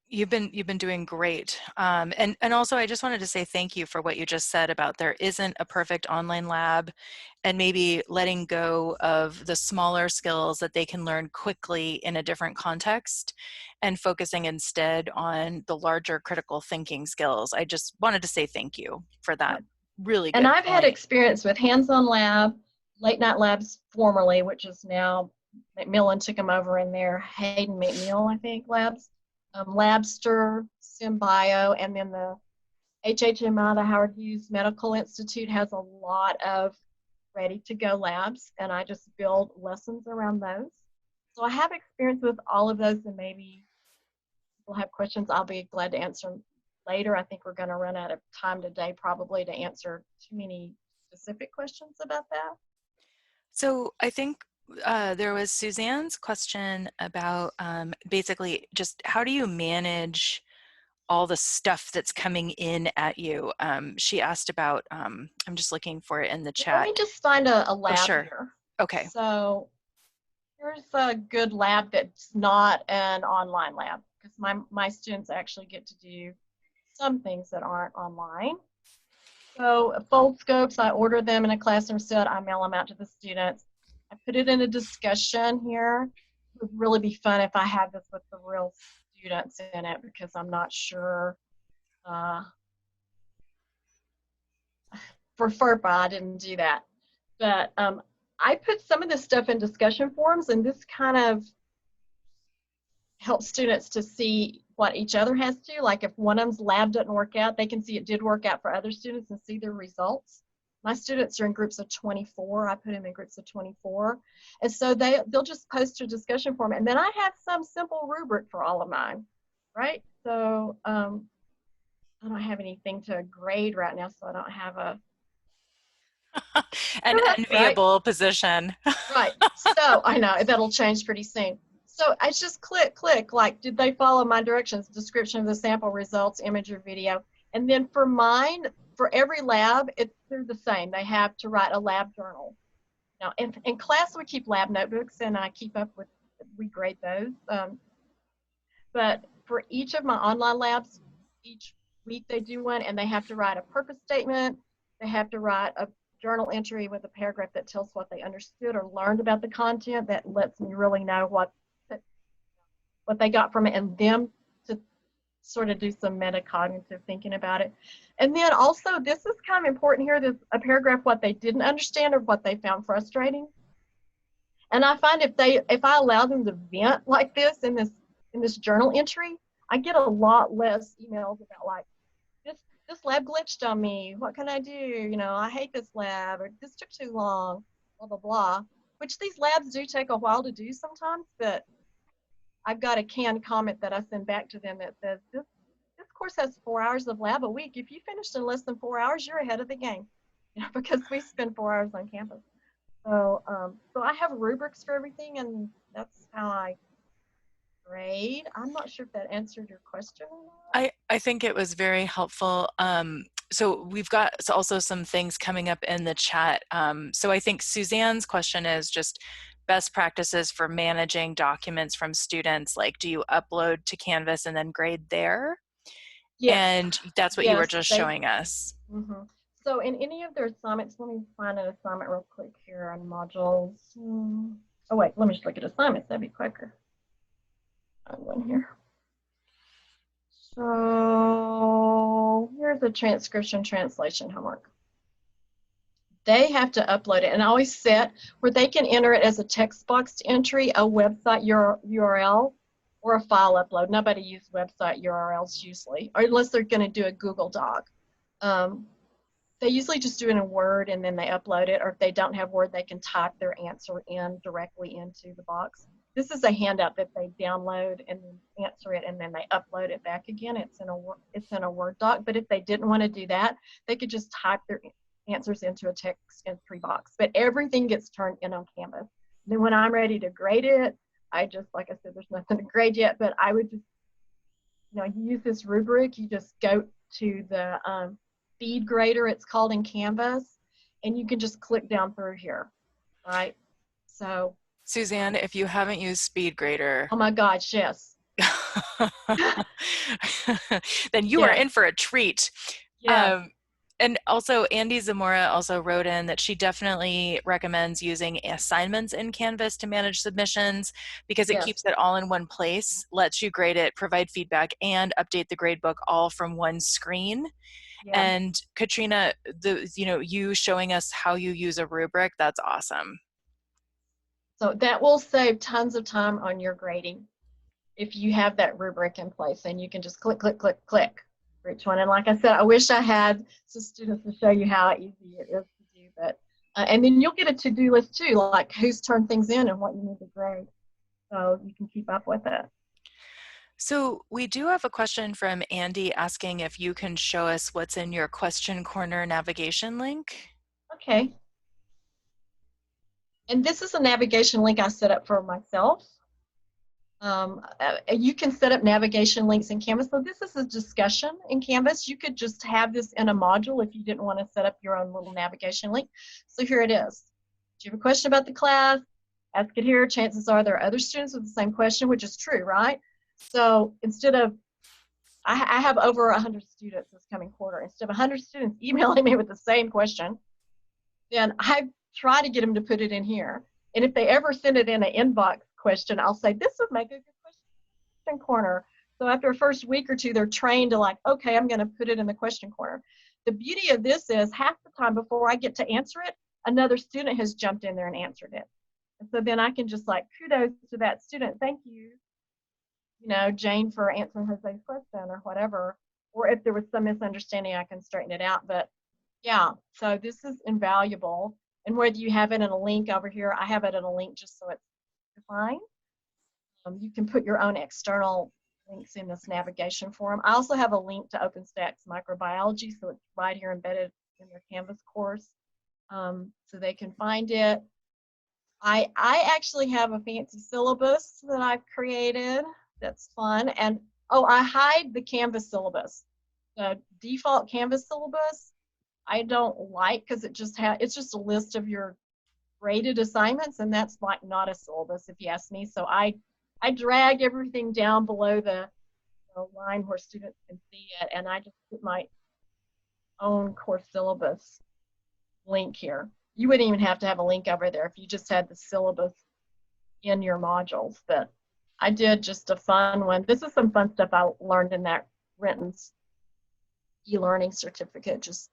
You've been doing great. And also I just wanted to say thank you for what you just said about there isn't a perfect online lab, and maybe letting go of the smaller skills that they can learn quickly in a different context and focusing instead on the larger critical thinking skills. I just wanted to say thank you for that. Really good And I've had point. experience with hands-on lab, late night labs formerly, which is now McMillan took them over in their Hayden McNeil, I think, labs. Labster, SymBio, and then the HHMI, the Howard Hughes Medical Institute, has a lot of ready-to-go labs, and I just build lessons around those. So I have experience with all of those, and maybe people have questions. I'll be glad to answer them later. I think we're going to run out of time today probably to answer too many specific questions about that. So I think there was Suzanne's question about basically just how do you manage all the stuff that's coming in at you. She asked about, I'm just looking for it in the chat. Let me just find a lab sure. here. Okay. So here's a good lab that's not an online lab, because my students actually get to do some things that aren't online. So fold scopes, I order them in a classroom set, I mail them out to the students. I put it in a discussion here. It would really be fun if I had this with the real students in it, because I'm not sure. for FERPA, I didn't do that. But I put some of this stuff in discussion forums, and this kind of helps students to see what each other has to do. Like if one of them's lab doesn't work out, they can see it did work out for other students and see their results. My students are in groups of 24. I put them in groups of 24. And so they'll just post a discussion forum. And then I have some simple rubric for all of mine, right? So I don't have anything to grade right now, so I don't have a An right? enviable position. Right. So I know that'll change pretty soon. So I just click, like, did they follow my directions? Description of the sample results, image or video. And then for mine, for every lab, they're the same. They have to write a lab journal. Now, in class, we keep lab notebooks, and I keep up with, we grade those. But for each of my online labs, each week they do one, and they have to write a purpose statement. They have to write a journal entry with a paragraph that tells what they understood or learned about the content, that lets me really know what they got from it, and them to sort of do some metacognitive thinking about it. And then also, this is kind of important here, there's a paragraph what they didn't understand or what they found frustrating. And I find if I allow them to vent like this in this journal entry, I get a lot less emails about like, this lab glitched on me. What can I do? You know, I hate this lab, or this took too long, blah, blah, blah. Which these labs do take a while to do sometimes, but I've got a canned comment that I send back to them that says, this course has 4 hours of lab a week. If you finished in less than 4 hours, you're ahead of the game, you know, because we spend 4 hours on campus. So, so I have rubrics for everything, and that's how I grade. I'm not sure if that answered your question or not. I think it was very helpful. So we've got also some things coming up in the chat. So I think Suzanne's question is just best practices for managing documents from students. Like, do you upload to Canvas and then grade there? Yes. And that's what you were just showing us. Mm-hmm. So in any of their assignments, let me find an assignment real quick here on modules. Oh wait, let me just look at assignments, that'd be quicker. Find one here. So here's a transcription translation homework. They have to upload it, and I always set where they can enter it as a text box entry, a website URL, or a file upload. Nobody uses website URLs usually, or unless they're going to do a Google Doc. They usually just do it in Word and then they upload it, or if they don't have Word, they can type their answer in directly into the box. This is a handout that they download and then answer it, and then they upload it back again. It's in a Word doc, but if they didn't want to do that, they could just type their answers into a text entry box. But everything gets turned in on Canvas. Then when I'm ready to grade it, I just, like I said, there's nothing to grade yet, but I would just, you know, you use this rubric, you just go to the feed grader, it's called in Canvas, and you can just click down through here, right? So Suzanne, if you haven't used SpeedGrader, oh my gosh, yes. then you are in for a treat. Yeah. And also Andy Zamora also wrote in that she definitely recommends using assignments in Canvas to manage submissions because it keeps it all in one place, lets you grade it, provide feedback, and update the gradebook all from one screen. Yeah. And Katrina, you showing us how you use a rubric, that's awesome. So that will save tons of time on your grading if you have that rubric in place, and you can just click, click, click, click for each one. And like I said, I wish I had some students to show you how easy it is to do, but and then you'll get a to-do list too, like who's turned things in and what you need to grade, so you can keep up with it. So we do have a question from Andy asking if you can show us what's in your Question Corner navigation link. Okay. And this is a navigation link I set up for myself. You can set up navigation links in Canvas. So this is a discussion in Canvas. You could just have this in a module if you didn't want to set up your own little navigation link. So here it is. Do you have a question about the class? Ask it here. Chances are there are other students with the same question, which is true, right? So instead of, I have over 100 students this coming quarter. Instead of 100 students emailing me with the same question, then I try to get them to put it in here. And if they ever send it in an inbox question, I'll say, this would make a good question corner. So after a first week or two, they're trained to like, okay, I'm going to put it in the question corner. the beauty of this is half the time before I get to answer it, another student has jumped in there and answered it. And so then I can just like, kudos to that student. Thank you, Jane, for answering Jose's question or whatever. Or if there was some misunderstanding, I can straighten it out. But yeah, so this is invaluable. And whether you have it in a link over here, I have it in a link just so it's defined. You can put your own external links in this navigation forum. I also have a link to OpenStax microbiology, so it's right here embedded in their Canvas course, so they can find it. I actually have a fancy syllabus that I've created that's fun, and I hide the Canvas syllabus. The default Canvas syllabus I don't like because it's just a list of your graded assignments, and that's like not a syllabus if you ask me. So I dragged everything down below the line where students can see it, and I just put my own course syllabus link here. You wouldn't even have to have a link over there if you just had the syllabus in your modules. But I did just a fun one. This is some fun stuff I learned in that Renton's e-learning certificate, just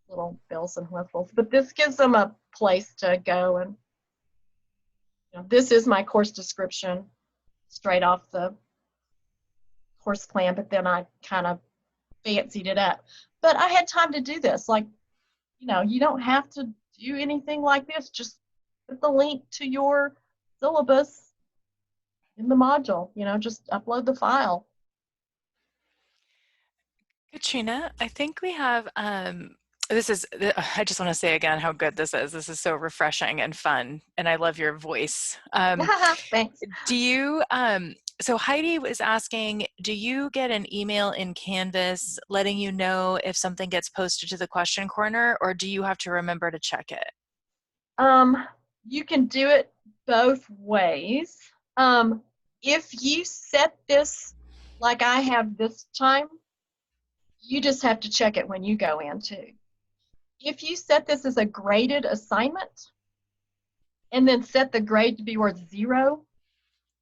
little bells and whistles. But this gives them a place to go, and this is my course description straight off the course plan, but then I kind of fancied it up. But I had time to do this. Like, you don't have to do anything like this. Just put the link to your syllabus in the module, just upload the file. Katrina, I think we have, I just want to say again how good this is. This is so refreshing and fun, and I love your voice. Thanks. Do you, so Heidi was asking, do you get an email in Canvas letting you know if something gets posted to the question corner, or do you have to remember to check it? You can do it both ways. If you set this like I have this time, you just have to check it when you go in too. If you set this as a graded assignment and then set the grade to be worth 0,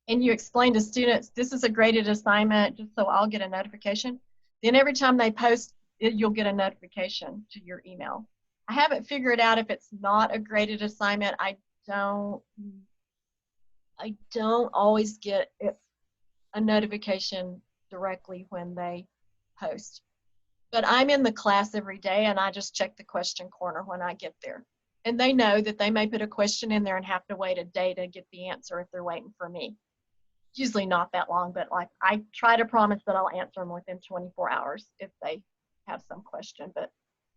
and you explain to students, this is a graded assignment just so I'll get a notification, then every time they post it, you'll get a notification to your email. I haven't figured out if it's not a graded assignment. I don't always get a notification directly when they post. But I'm in the class every day, and I just check the question corner when I get there. And they know that they may put a question in there and have to wait a day to get the answer if they're waiting for me. Usually not that long, but like I try to promise that I'll answer them within 24 hours if they have some question. But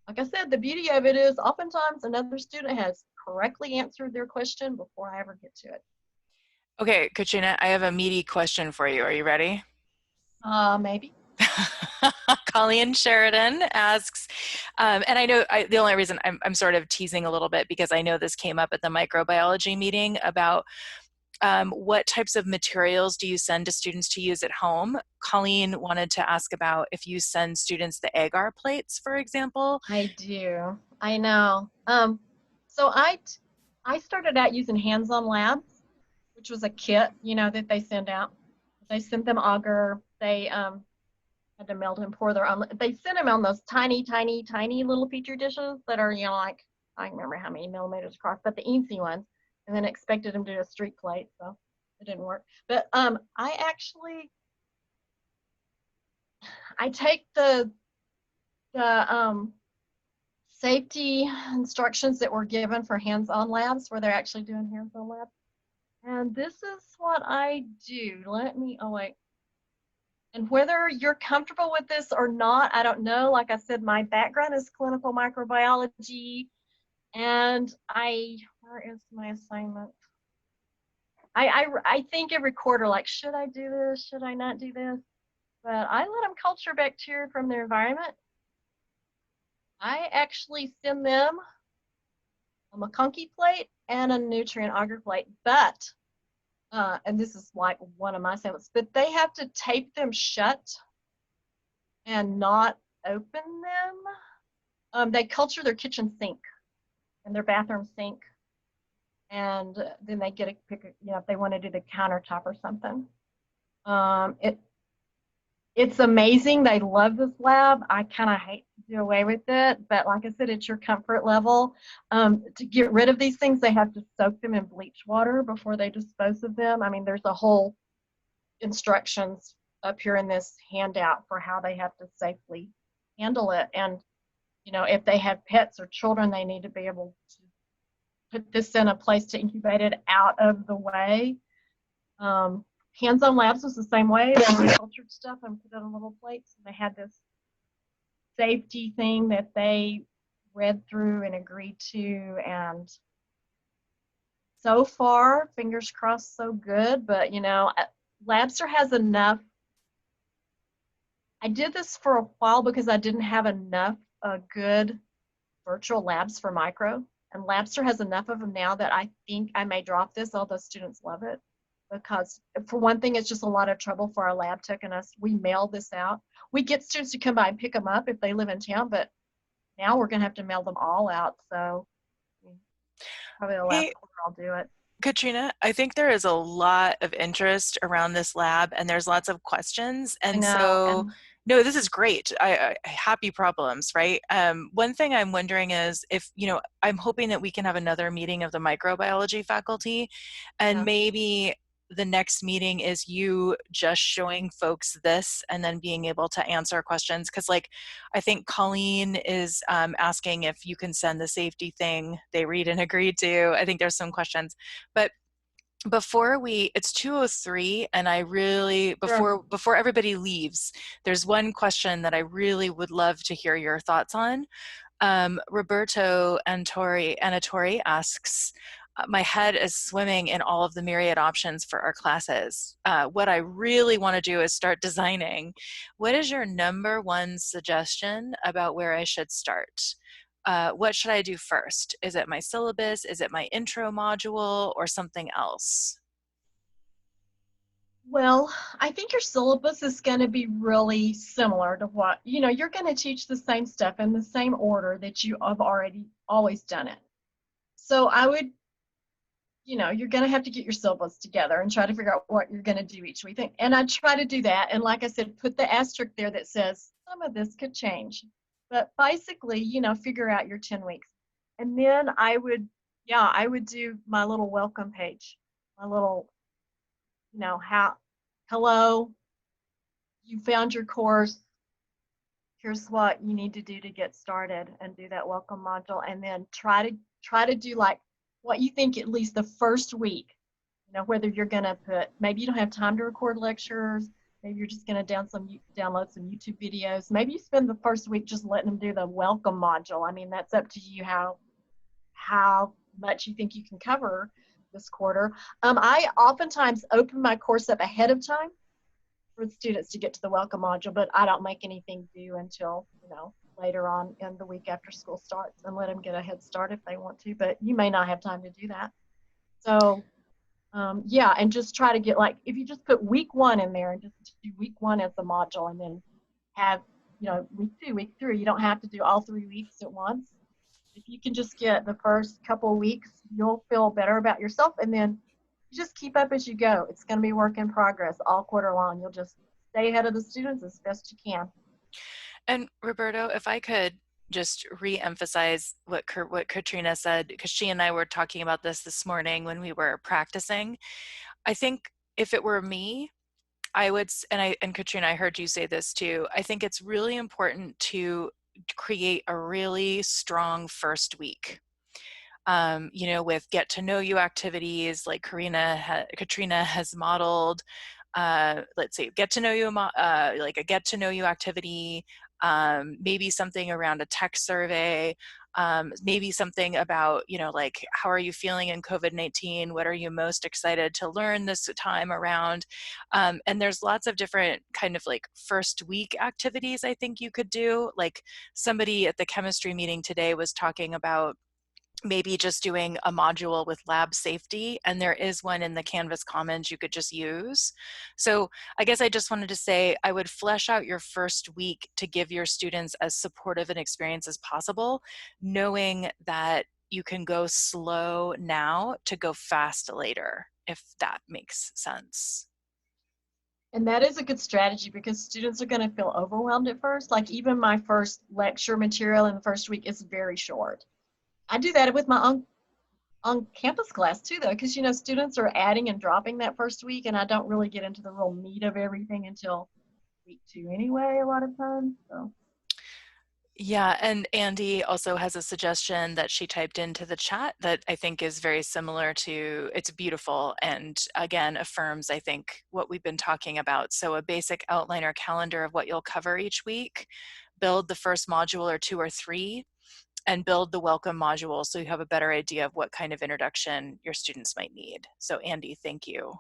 like I said, the beauty of it is oftentimes another student has correctly answered their question before I ever get to it. Okay, Katrina, I have a meaty question for you. Are you ready? Maybe. Colleen Sheridan asks, and I know the only reason I'm sort of teasing a little bit because I know this came up at the microbiology meeting about what types of materials do you send to students to use at home? Colleen wanted to ask about if you send students the agar plates, for example. I do. I know. So I started out using Hands-On Labs, which was a kit, that they send out. They sent them agar. They had to melt and pour their omelet. They sent them on those tiny, tiny, tiny little petri dishes that are, like, I don't remember how many millimeters across, but the eensy ones, and then expected them to do a street plate, so it didn't work. But I take the safety instructions that were given for hands-on labs, where they're actually doing hands-on labs. And this is what I do. And whether you're comfortable with this or not, I don't know. Like I said, my background is clinical microbiology, and where is my assignment? I think every quarter, like, should I do this? Should I not do this? But I let them culture bacteria from their environment. I actually send them a McConkey plate and a nutrient agar plate, but and this is like one of my samples, but they have to tape them shut and not open them. They culture their kitchen sink and their bathroom sink, and then they get a pick, if they want to do the countertop or something. It's amazing. They love this lab. I kind of hate to do away with it, but like I said, it's your comfort level. To get rid of these things, they have to soak them in bleach water before they dispose of them. I mean, there's a whole instructions up here in this handout for how they have to safely handle it. And, you know, if they have pets or children, they need to be able to put this in a place to incubate it out of the way. Hands-on labs was the same way. They cultured stuff and put it on little plates. And they had this safety thing that they read through and agreed to. And so far, fingers crossed, so good. But, you know, Labster has enough. I did this for a while because I didn't have enough good virtual labs for micro. And Labster has enough of them now that I think I may drop this, although students love it. Because for one thing, it's just a lot of trouble for our lab tech and us. We mail this out. We get students to come by and pick them up if they live in town, but now we're going to have to mail them all out. So probably the last quarter I'll do it. Katrina, I think there is a lot of interest around this lab and there's lots of questions. And so, no, this is great. Happy problems, right? One thing I'm wondering is if, you know, I'm hoping that we can have another meeting of the microbiology faculty and maybe the next meeting is you just showing folks this and then being able to answer questions. Cause like, I think Colleen is asking if you can send the safety thing they read and agree to. I think there's some questions, but before it's 2:03 and I really, before everybody leaves, there's one question that I really would love to hear your thoughts on. Roberto Anatori asks, my head is swimming in all of the myriad options for our classes. What I really want to do is start designing. What is your number one suggestion about where I should start? What should I do first? Is it my syllabus? Is it my intro module or something else? Well, I think your syllabus is going to be really similar to what, you know, you're going to teach the same stuff in the same order that you have always done it. So I would, you know, you're going to have to get your syllabus together and try to figure out what you're going to do each week. And I try to do that. And like I said, put the asterisk there that says some of this could change. But basically, you know, figure out your 10 weeks. And then I would do my little welcome page, my little, you know, hello, you found your course. Here's what you need to do to get started, and do that welcome module. And then try to do like what you think at least the first week, you know, whether you're going to put, maybe you don't have time to record lectures. Maybe you're just going to download some YouTube videos. Maybe you spend the first week just letting them do the welcome module. I mean, that's up to you how much you think you can cover this quarter. I oftentimes open my course up ahead of time for the students to get to the welcome module, but I don't make anything due until, you know, later on in the week after school starts, and let them get a head start if they want to, but you may not have time to do that. So yeah, and just try to get, like, if you just put week 1 in there and just do week 1 as the module, and then have, you know, week 2, week 3, you don't have to do all 3 weeks at once. If you can just get the first couple of weeks, you'll feel better about yourself, and then you just keep up as you go. It's going to be work in progress all quarter long. You'll just stay ahead of the students as best you can. And Roberto, if I could just re-emphasize what Katrina said, because she and I were talking about this morning when we were practicing. I think if it were me, I would, and Katrina, I heard you say this too, I think it's really important to create a really strong first week. You know, with get to know you activities like Katrina has modeled. Let's say get to know you, like a get to know you activity, maybe something around a tech survey, maybe something about, you know, like how are you feeling in COVID-19? What are you most excited to learn this time around? And there's lots of different kind of like first week activities I think you could do. Like somebody at the chemistry meeting today was talking about maybe just doing a module with lab safety, and there is one in the Canvas Commons you could just use. So I guess I just wanted to say I would flesh out your first week to give your students as supportive an experience as possible, knowing that you can go slow now to go fast later, if that makes sense. And that is a good strategy because students are going to feel overwhelmed at first. Like even my first lecture material in the first week is very short. I do that with my on-campus class too, though, because students are adding and dropping that first week, and I don't really get into the real meat of everything until week 2 anyway, a lot of times. So. Yeah, and Andy also has a suggestion that she typed into the chat that I think is very similar to, it's beautiful and again affirms, I think, what we've been talking about. So a basic outline or calendar of what you'll cover each week, build the first module or 2 or 3, and build the welcome module so you have a better idea of what kind of introduction your students might need. So Andy, thank you.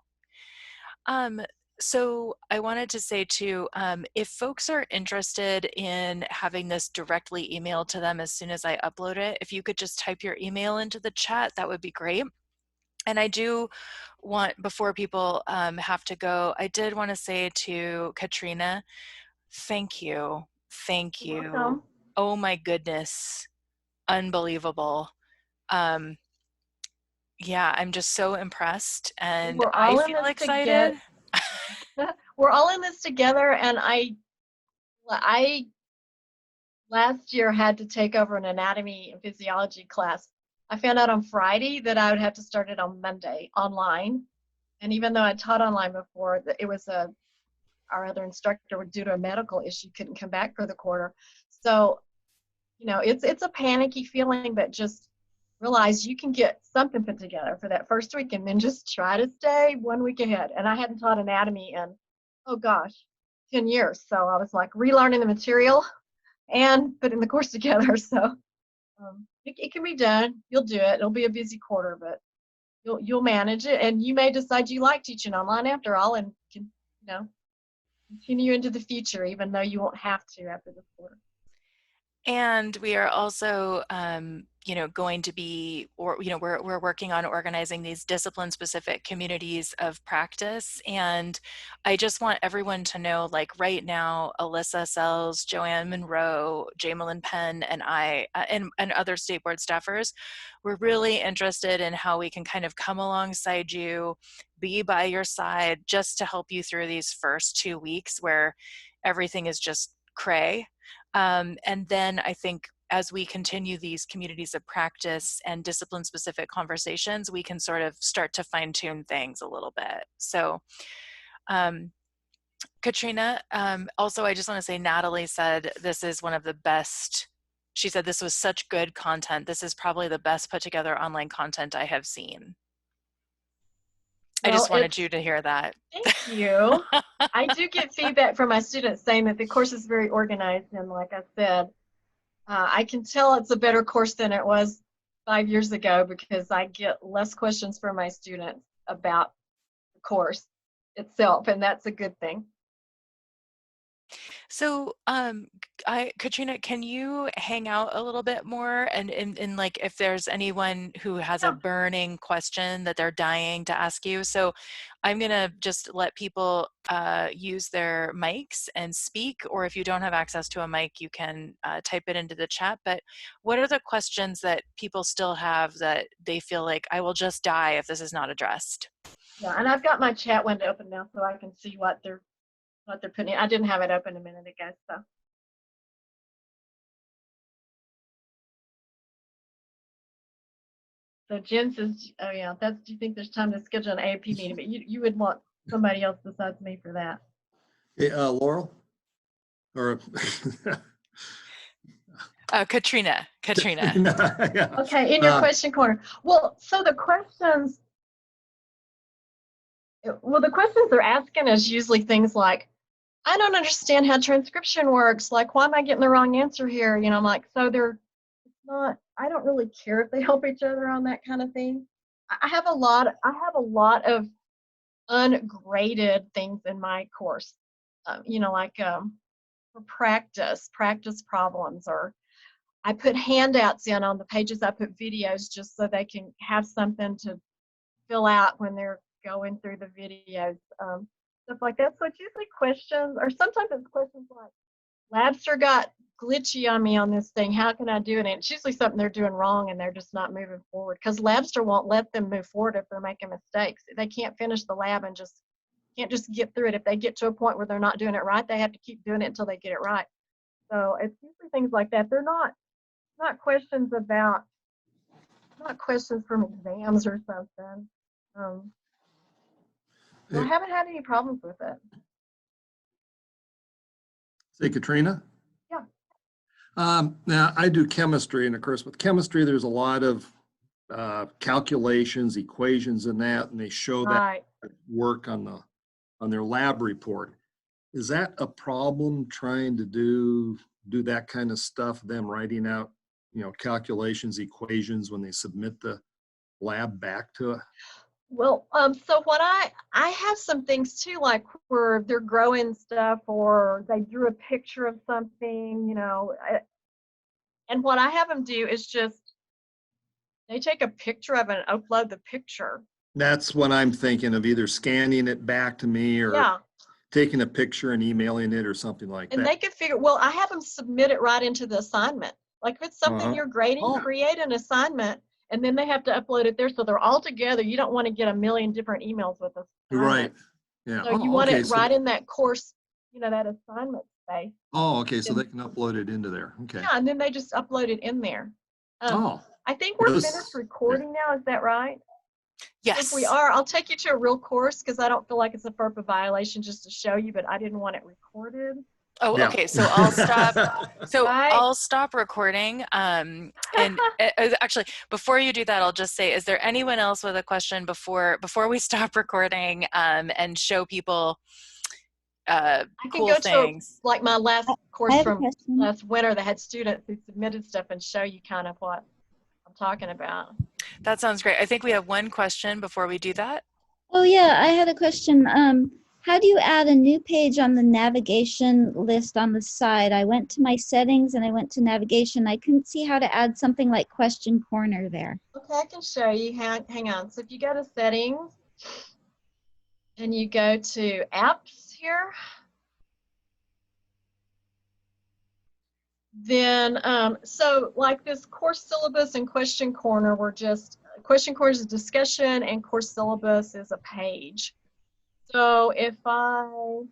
So I wanted to say too, if folks are interested in having this directly emailed to them as soon as I upload it, if you could just type your email into the chat, that would be great. And I do want, before people have to go, I did want to say to Katrina, thank you. Thank You're you. welcome. Oh my goodness. Unbelievable. Yeah, I'm just so impressed and We're I all in feel this excited. together. We're all in this together, and I last year had to take over an anatomy and physiology class. I found out on Friday that I would have to start it on Monday online. And even though I taught online before, it was our other instructor, due to a medical issue, couldn't come back for the quarter. So, it's a panicky feeling, but just realize you can get something put together for that first week and then just try to stay 1 week ahead. And I hadn't taught anatomy in, oh gosh, 10 years. So I was like relearning the material and putting the course together. So it can be done. You'll do it. It'll be a busy quarter, but you'll manage it. And you may decide you like teaching online after all, and can continue into the future, even though you won't have to after this quarter. And we are also, going to be, we're working on organizing these discipline-specific communities of practice. And I just want everyone to know, like right now, Alyssa Sells, Joanne Monroe, Jamelyn Penn, and I, and other state board staffers, we're really interested in how we can kind of come alongside you, be by your side, just to help you through these first 2 weeks where everything is just cray. And then I think as we continue these communities of practice and discipline-specific conversations, we can sort of start to fine-tune things a little bit. So, Katrina, also I just want to say Natalie said this is one of the best, she said this was such good content. This is probably the best put together online content I have seen. I just wanted you to hear that. Thank you. I do get feedback from my students saying that the course is very organized, and like I said, I can tell it's a better course than it was 5 years ago because I get less questions from my students about the course itself, and that's a good thing. So, Katrina, can you hang out a little bit more and like if there's anyone who has a burning question that they're dying to ask you? So I'm gonna just let people use their mics and speak, or if you don't have access to a mic, you can type it into the chat. But what are the questions that people still have that they feel like I will just die if this is not addressed? Yeah, and I've got my chat window open now so I can see what they're putting in. I didn't have it open a minute ago, so. So Jen says, oh yeah, do you think there's time to schedule an AAP meeting? But you would want somebody else besides me for that. Hey, Laurel? Or Katrina. Yeah. Okay, in your question corner. Well, so the questions they're asking is usually things like, I don't understand how transcription works. Like, why am I getting the wrong answer here? I'm like, so I don't really care if they help each other on that kind of thing. I have a lot of ungraded things in my course, for practice problems, or I put handouts in on the pages. I put videos just so they can have something to fill out when they're going through the videos, stuff like that. So it's usually questions, or sometimes it's questions like, Labster got glitchy on me on this thing. How can I do it? And it's usually something they're doing wrong and they're just not moving forward, because Labster won't let them move forward if they're making mistakes. They can't finish the lab and just can't just get through it. If they get to a point where they're not doing it right, they have to keep doing it until they get it right. So it's usually things like that. They're not questions about, not questions from exams or something. So I haven't had any problems with it. Say, Katrina? Yeah. Now, I do chemistry, and of course, with chemistry, there's a lot of calculations, equations, and that, and they show that Right. work on their lab report. Is that a problem trying to do that kind of stuff? Them writing out, calculations, equations when they submit the lab back to it? Well, so what I have some things too, like where they're growing stuff or they drew a picture of something, and what I have them do is just they take a picture of it and upload the picture. That's what I'm thinking of, either scanning it back to me or Yeah, taking a picture and emailing it or something like and that. they could figure. Well, I have them submit it right into the assignment. Like if it's something you're grading, Oh. create an assignment, and then they have to upload it there, so they're all together. You don't want to get a million different emails with us. Right. Yeah. So you want it right in that course, that assignment space. Oh, okay. So they can upload it into there. Okay. Yeah, and then they just upload it in there. Oh. I think we're This- finished recording now. Is that right? Yes. If we are, I'll take you to a real course because I don't feel like it's a FERPA violation just to show you, but I didn't want it recorded. Oh, Yeah. okay. So I'll stop. So Right. I'll stop recording. And actually, before you do that, I'll just say, is there anyone else with a question before we stop recording and show people I can cool go things? to like my last I course have a from question. last winter that had students who submitted stuff and show you kind of what I'm talking about. That sounds great. I think we have one question before we do that. Oh yeah, I had a question. How do you add a new page on the navigation list on the side? I went to my settings and I went to navigation. I couldn't see how to add something like question corner there. Okay, I can show you. Hang on. So if you go to settings and you go to apps here, then so like this course syllabus and question corner were just, question corner is a discussion and course syllabus is a page. So if I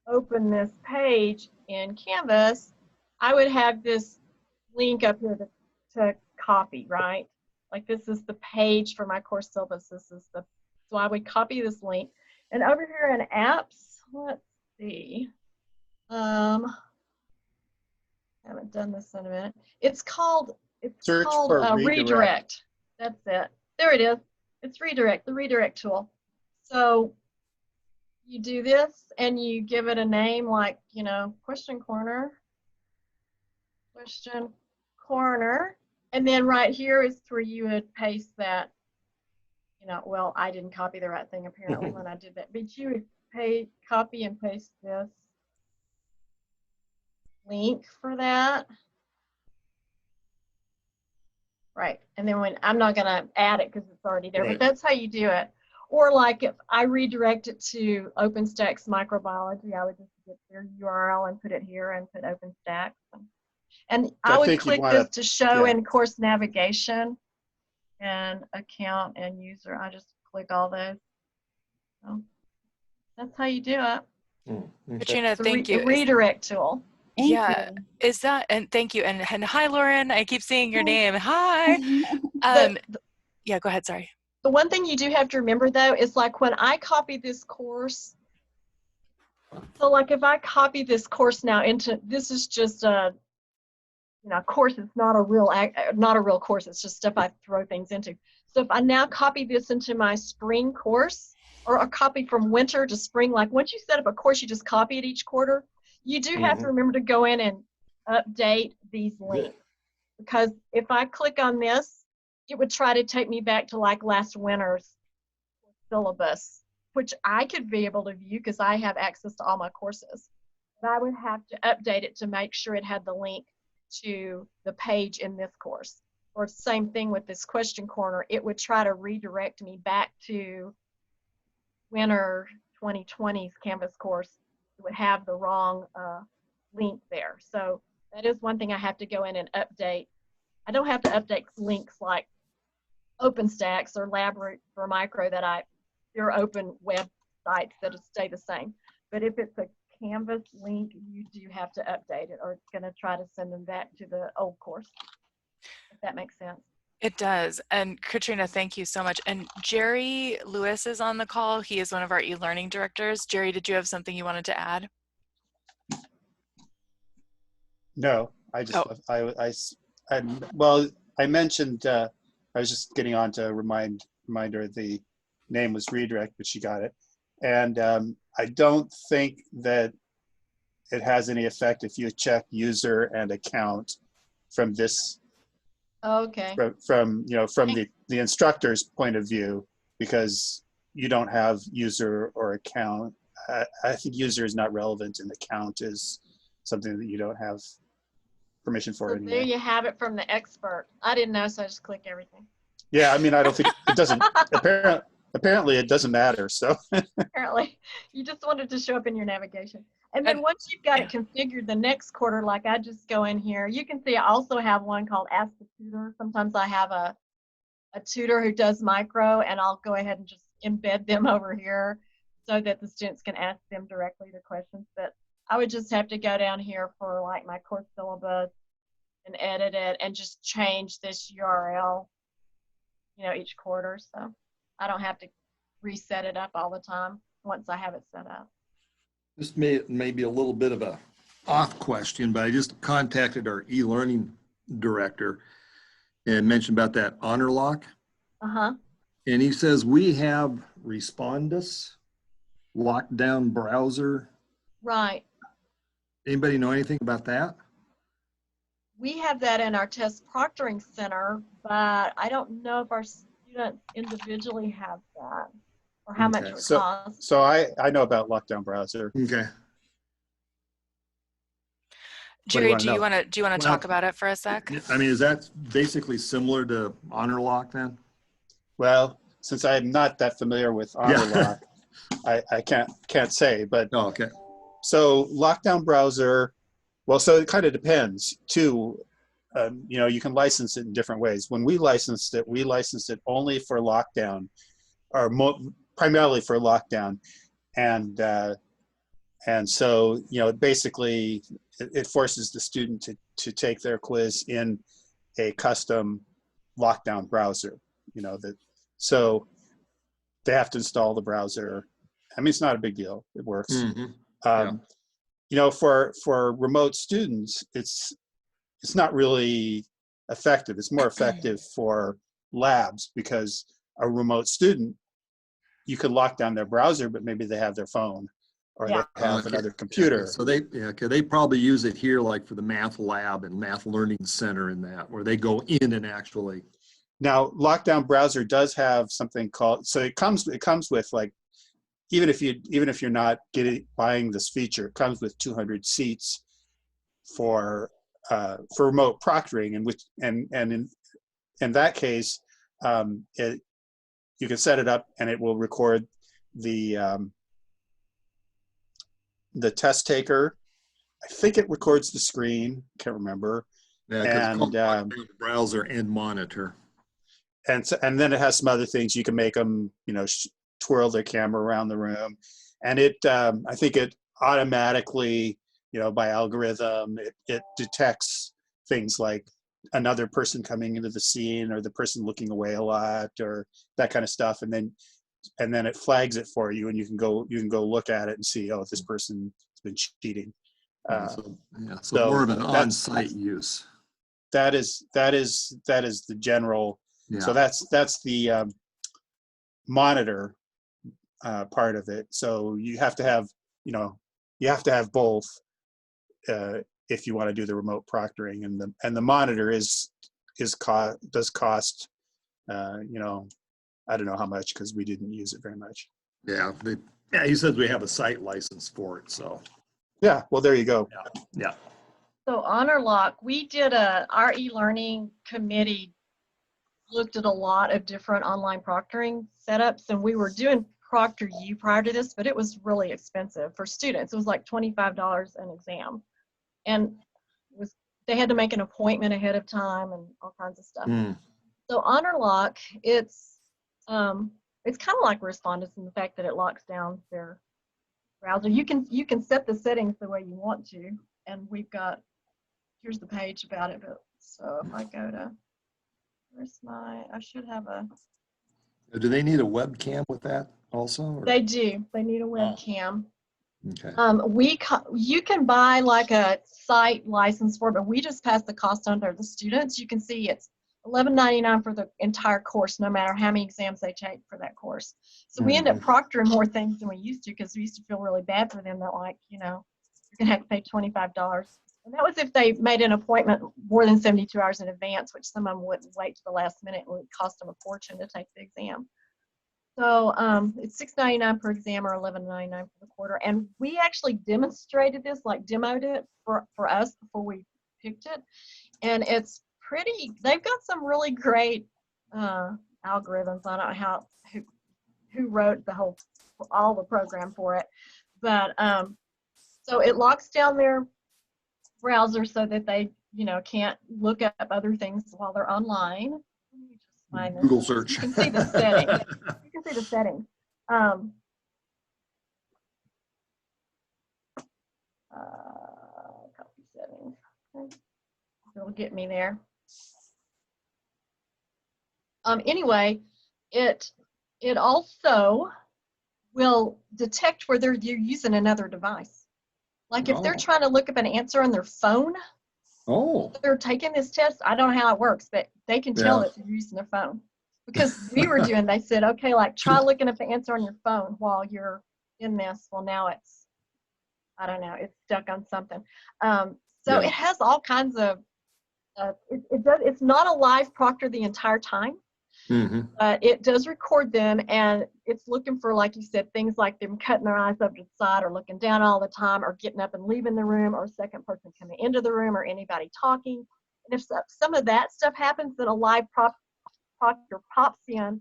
open this page in Canvas, I would have this link up here to copy, right? Like this is the page for my course syllabus. So I would copy this link. And over here in apps, let's see. Haven't done this in a minute. It's called Search for redirect. That's it. There it is. It's redirect, the redirect tool. So you do this and you give it a name like, question corner. And then right here is where you would paste that, well, I didn't copy the right thing apparently when I did that, but you would copy and paste this link for that. Right, and then when I'm not gonna add it because it's already there, Right. but that's how you do it. Or like if I redirect it to OpenStax microbiology, I would just get their URL and put it here and put OpenStax. And I would think you click wanna- this to show yeah. in course navigation and account and user. I just click all those. So that's how you do it. Katrina, It's thank a you. redirect tool. Thank Yeah. you. Is that, and thank you. And hi, Lauren. I keep seeing your name. Hi. Yeah, go ahead. Sorry. The one thing you do have to remember though is like when I copy this course, so like if I copy this course now into, this is just a, course, it's not a real course, it's just stuff I throw things into. So if I now copy this into my spring course or a copy from winter to spring, like once you set up a course, you just copy it each quarter, you do have to remember to go in and update these links. Because if I click on this, it would try to take me back to like last winter's syllabus, which I could be able to view because I have access to all my courses. But I would have to update it to make sure it had the link to the page in this course. Or same thing with this question corner, it would try to redirect me back to winter 2020's Canvas course. It would have the wrong link there. So that is one thing I have to go in and update. I don't have to update links like OpenStax or Lab for Micro that they're open web sites that'll stay the same. But if it's a Canvas link, you do have to update it, or it's going to try to send them back to the old course, if that makes sense. It does. And Katrina, thank you so much. And Jerry Lewis is on the call. He is one of our e-learning directors. Jerry, did you have something you wanted to add? No, I just, Oh. well, I mentioned, I was just getting on to reminder the name was redirect, but she got it. And I don't think that it has any effect if you check user and account from this, Okay. from the instructor's point of view, because you don't have user or account. I think user is not relevant and account is something that you don't have permission for So anyway. there you have it from the expert. I didn't know, so I just click everything. Yeah, I mean, I don't think it doesn't. Apparently, it doesn't matter. So Apparently, you just wanted to show up in your navigation. And then once you've got it configured, the next quarter, like I just go in here, you can see I also have one called Ask the Tutor. Sometimes I have a tutor who does micro, and I'll go ahead and just embed them over here so that the students can ask them directly the questions. But I would just have to go down here for like my course syllabus and edit it and just change this URL, each quarter. So I don't have to reset it up all the time once I have it set up. This may be a little bit of a off question, but I just contacted our e-learning director and mentioned about that honor lock. Uh-huh. And he says we have Respondus, lockdown browser. Right. Anybody know anything about that? We have that in our test proctoring center, but I don't know if our students individually have that or how much it would cost. So I know about lockdown browser. Okay. Jerry, do you want to talk about it for a sec? I mean, is that basically similar to honor lock then? Well, since I'm not that familiar with honor lock, I can't say, but okay. So lockdown browser, well, so it kind of depends too. You can license it in different ways. When we licensed it only for lockdown, or primarily for lockdown, and so basically it forces the student to take their quiz in a custom lockdown browser. So they have to install the browser. I mean, it's not a big deal. It works. Mm-hmm. For remote students, it's not really effective. It's more effective for labs, because a remote student, you could lock down their browser, but maybe they have their phone or they have another computer. So they probably use it here, like for the math lab and math learning center and that, where they go in and actually. Now, lockdown browser does have something called, so it comes with, like, even if you're not buying this feature, it comes with 200 seats for remote proctoring, and in that case, you can set it up and it will record the test taker. I think it records the screen. Can't remember. Yeah, and browser and monitor. And then it has some other things. You can make them, twirl their camera around the room, and it I think it automatically, by algorithm, it detects things like another person coming into the scene or the person looking away a lot or that kind of stuff, and then it flags it for you, and you can go look at it and see, oh, this person's been cheating. So more of an on-site use. That is the general. Yeah. So that's the monitor part of it. So you have to have both if you want to do the remote proctoring, and the monitor does cost I don't know how much, because we didn't use it very much. Yeah, he says we have a site license for it, so. Yeah, well, there you go. Yeah. So honor lock, we did our e-learning committee looked at a lot of different online proctoring setups, and we were doing ProctorU prior to this, but it was really expensive for students. It was like $25 an exam, and they had to make an appointment ahead of time and all kinds of stuff. So honor lock, it's It's kind of like Respondus in the fact that it locks down their browser. You can set the settings the way you want to, and we've got, here's the page about it. But so if I go to, I should have a. Do they need a webcam with that also? Or? They do. They need a Oh. webcam. Okay. You can buy like a site license for it, but we just pass the cost on to the students. You can see it's $11.99 for the entire course, no matter how many exams they take for that course. So we end up proctoring more things than we used to, because we used to feel really bad for them that, like, you know, you're gonna have to pay $25. And that was if they made an appointment more than 72 hours in advance, which some of them wouldn't wait to the last minute, and it would cost them a fortune to take the exam. So it's $6.99 per exam or $11.99 for the quarter. And we actually demonstrated this, like demoed it for us before we picked it. And it's pretty, they've got some really great algorithms. I don't know who wrote all the program for it. But so it locks down their browser so that they, you know, can't look up other things while they're online. Let me just find this. Google search. You can see the settings. You can see the settings. Copy settings. Okay. It'll get me there. Anyway, it also will detect where you're using another device. Like if they're trying to look up an answer on their phone, they're taking this test. I don't know how it works, but they can tell that they're using their phone. Because we were doing, they said, okay, like try looking up the answer on your phone while you're in this. Well, now it's, I don't know, it's stuck on something. So it has all kinds of, it's not a live proctor the entire time. But it does record them, and it's looking for, like you said, things like them cutting their eyes up to the side or looking down all the time or getting up and leaving the room or a second person coming into the room or anybody talking. And if some of that stuff happens, then a live proctor pops in,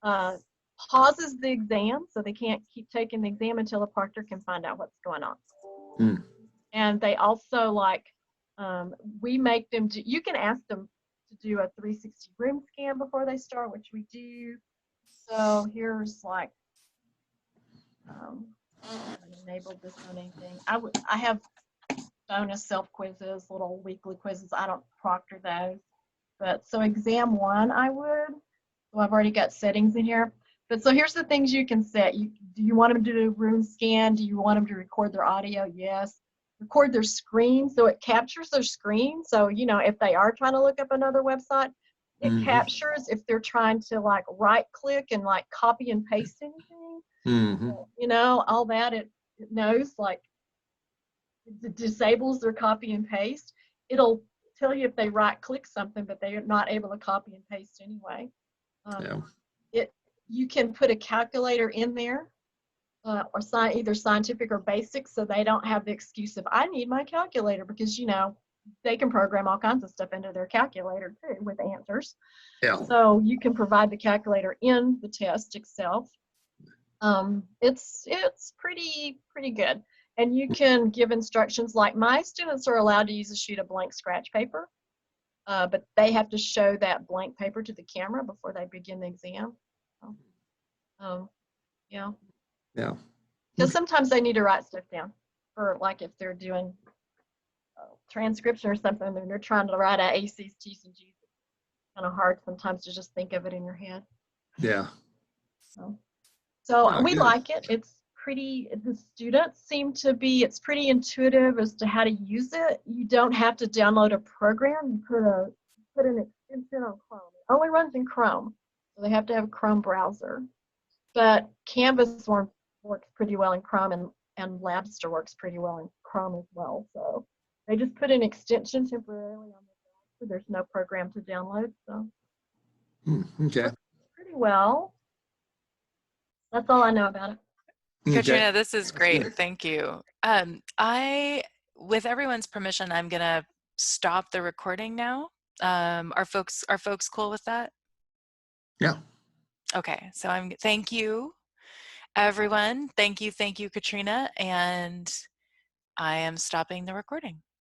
pauses the exam, so they can't keep taking the exam until the proctor can find out what's going on. And they also, like, we make them do, you can ask them to do a 360 room scan before they start, which we do. So here's like, I haven't enabled this on anything. I have bonus self quizzes, little weekly quizzes. I don't proctor those. But so exam one, I would. So I've already got settings in here. But so here's the things you can set. Do you want them to do a room scan? Do you want them to record their audio? Yes. Record their screen, so it captures their screen. So, you know, if they are trying to look up another website, it captures if they're trying to like right click and like copy and paste anything. You know, all that it knows, like it disables their copy and paste. It'll tell you if they right click something, but they're not able to copy and paste anyway. You can put a calculator in there. Or either scientific or basic, so they don't have the excuse of, I need my calculator, because, you know, they can program all kinds of stuff into their calculator too with answers. So you can provide the calculator in the test itself. It's pretty good. And you can give instructions, like my students are allowed to use a sheet of blank scratch paper, but they have to show that blank paper to the camera before they begin the exam. Yeah. Because sometimes they need to write stuff down, for like if they're doing transcription or something, and they're trying to write out AC's, T's, and G's. It's kind of hard sometimes to just think of it in your head. So we like it. It's pretty, the students seem to be, it's pretty intuitive as to how to use it. You don't have to download a program. You put an extension on Chrome. It only runs in Chrome, so they have to have a Chrome browser. But Canvas works pretty well in Chrome, and Labster works pretty well in Chrome as well. So they just put an extension temporarily on the browser. There's no program to download, so works pretty well. That's all I know about it. Katrina, this is great. Thank you. With everyone's permission, I'm gonna stop the recording now. Are folks cool with that? Yeah. Okay. So thank you, everyone. Thank you, Katrina. And I am stopping the recording.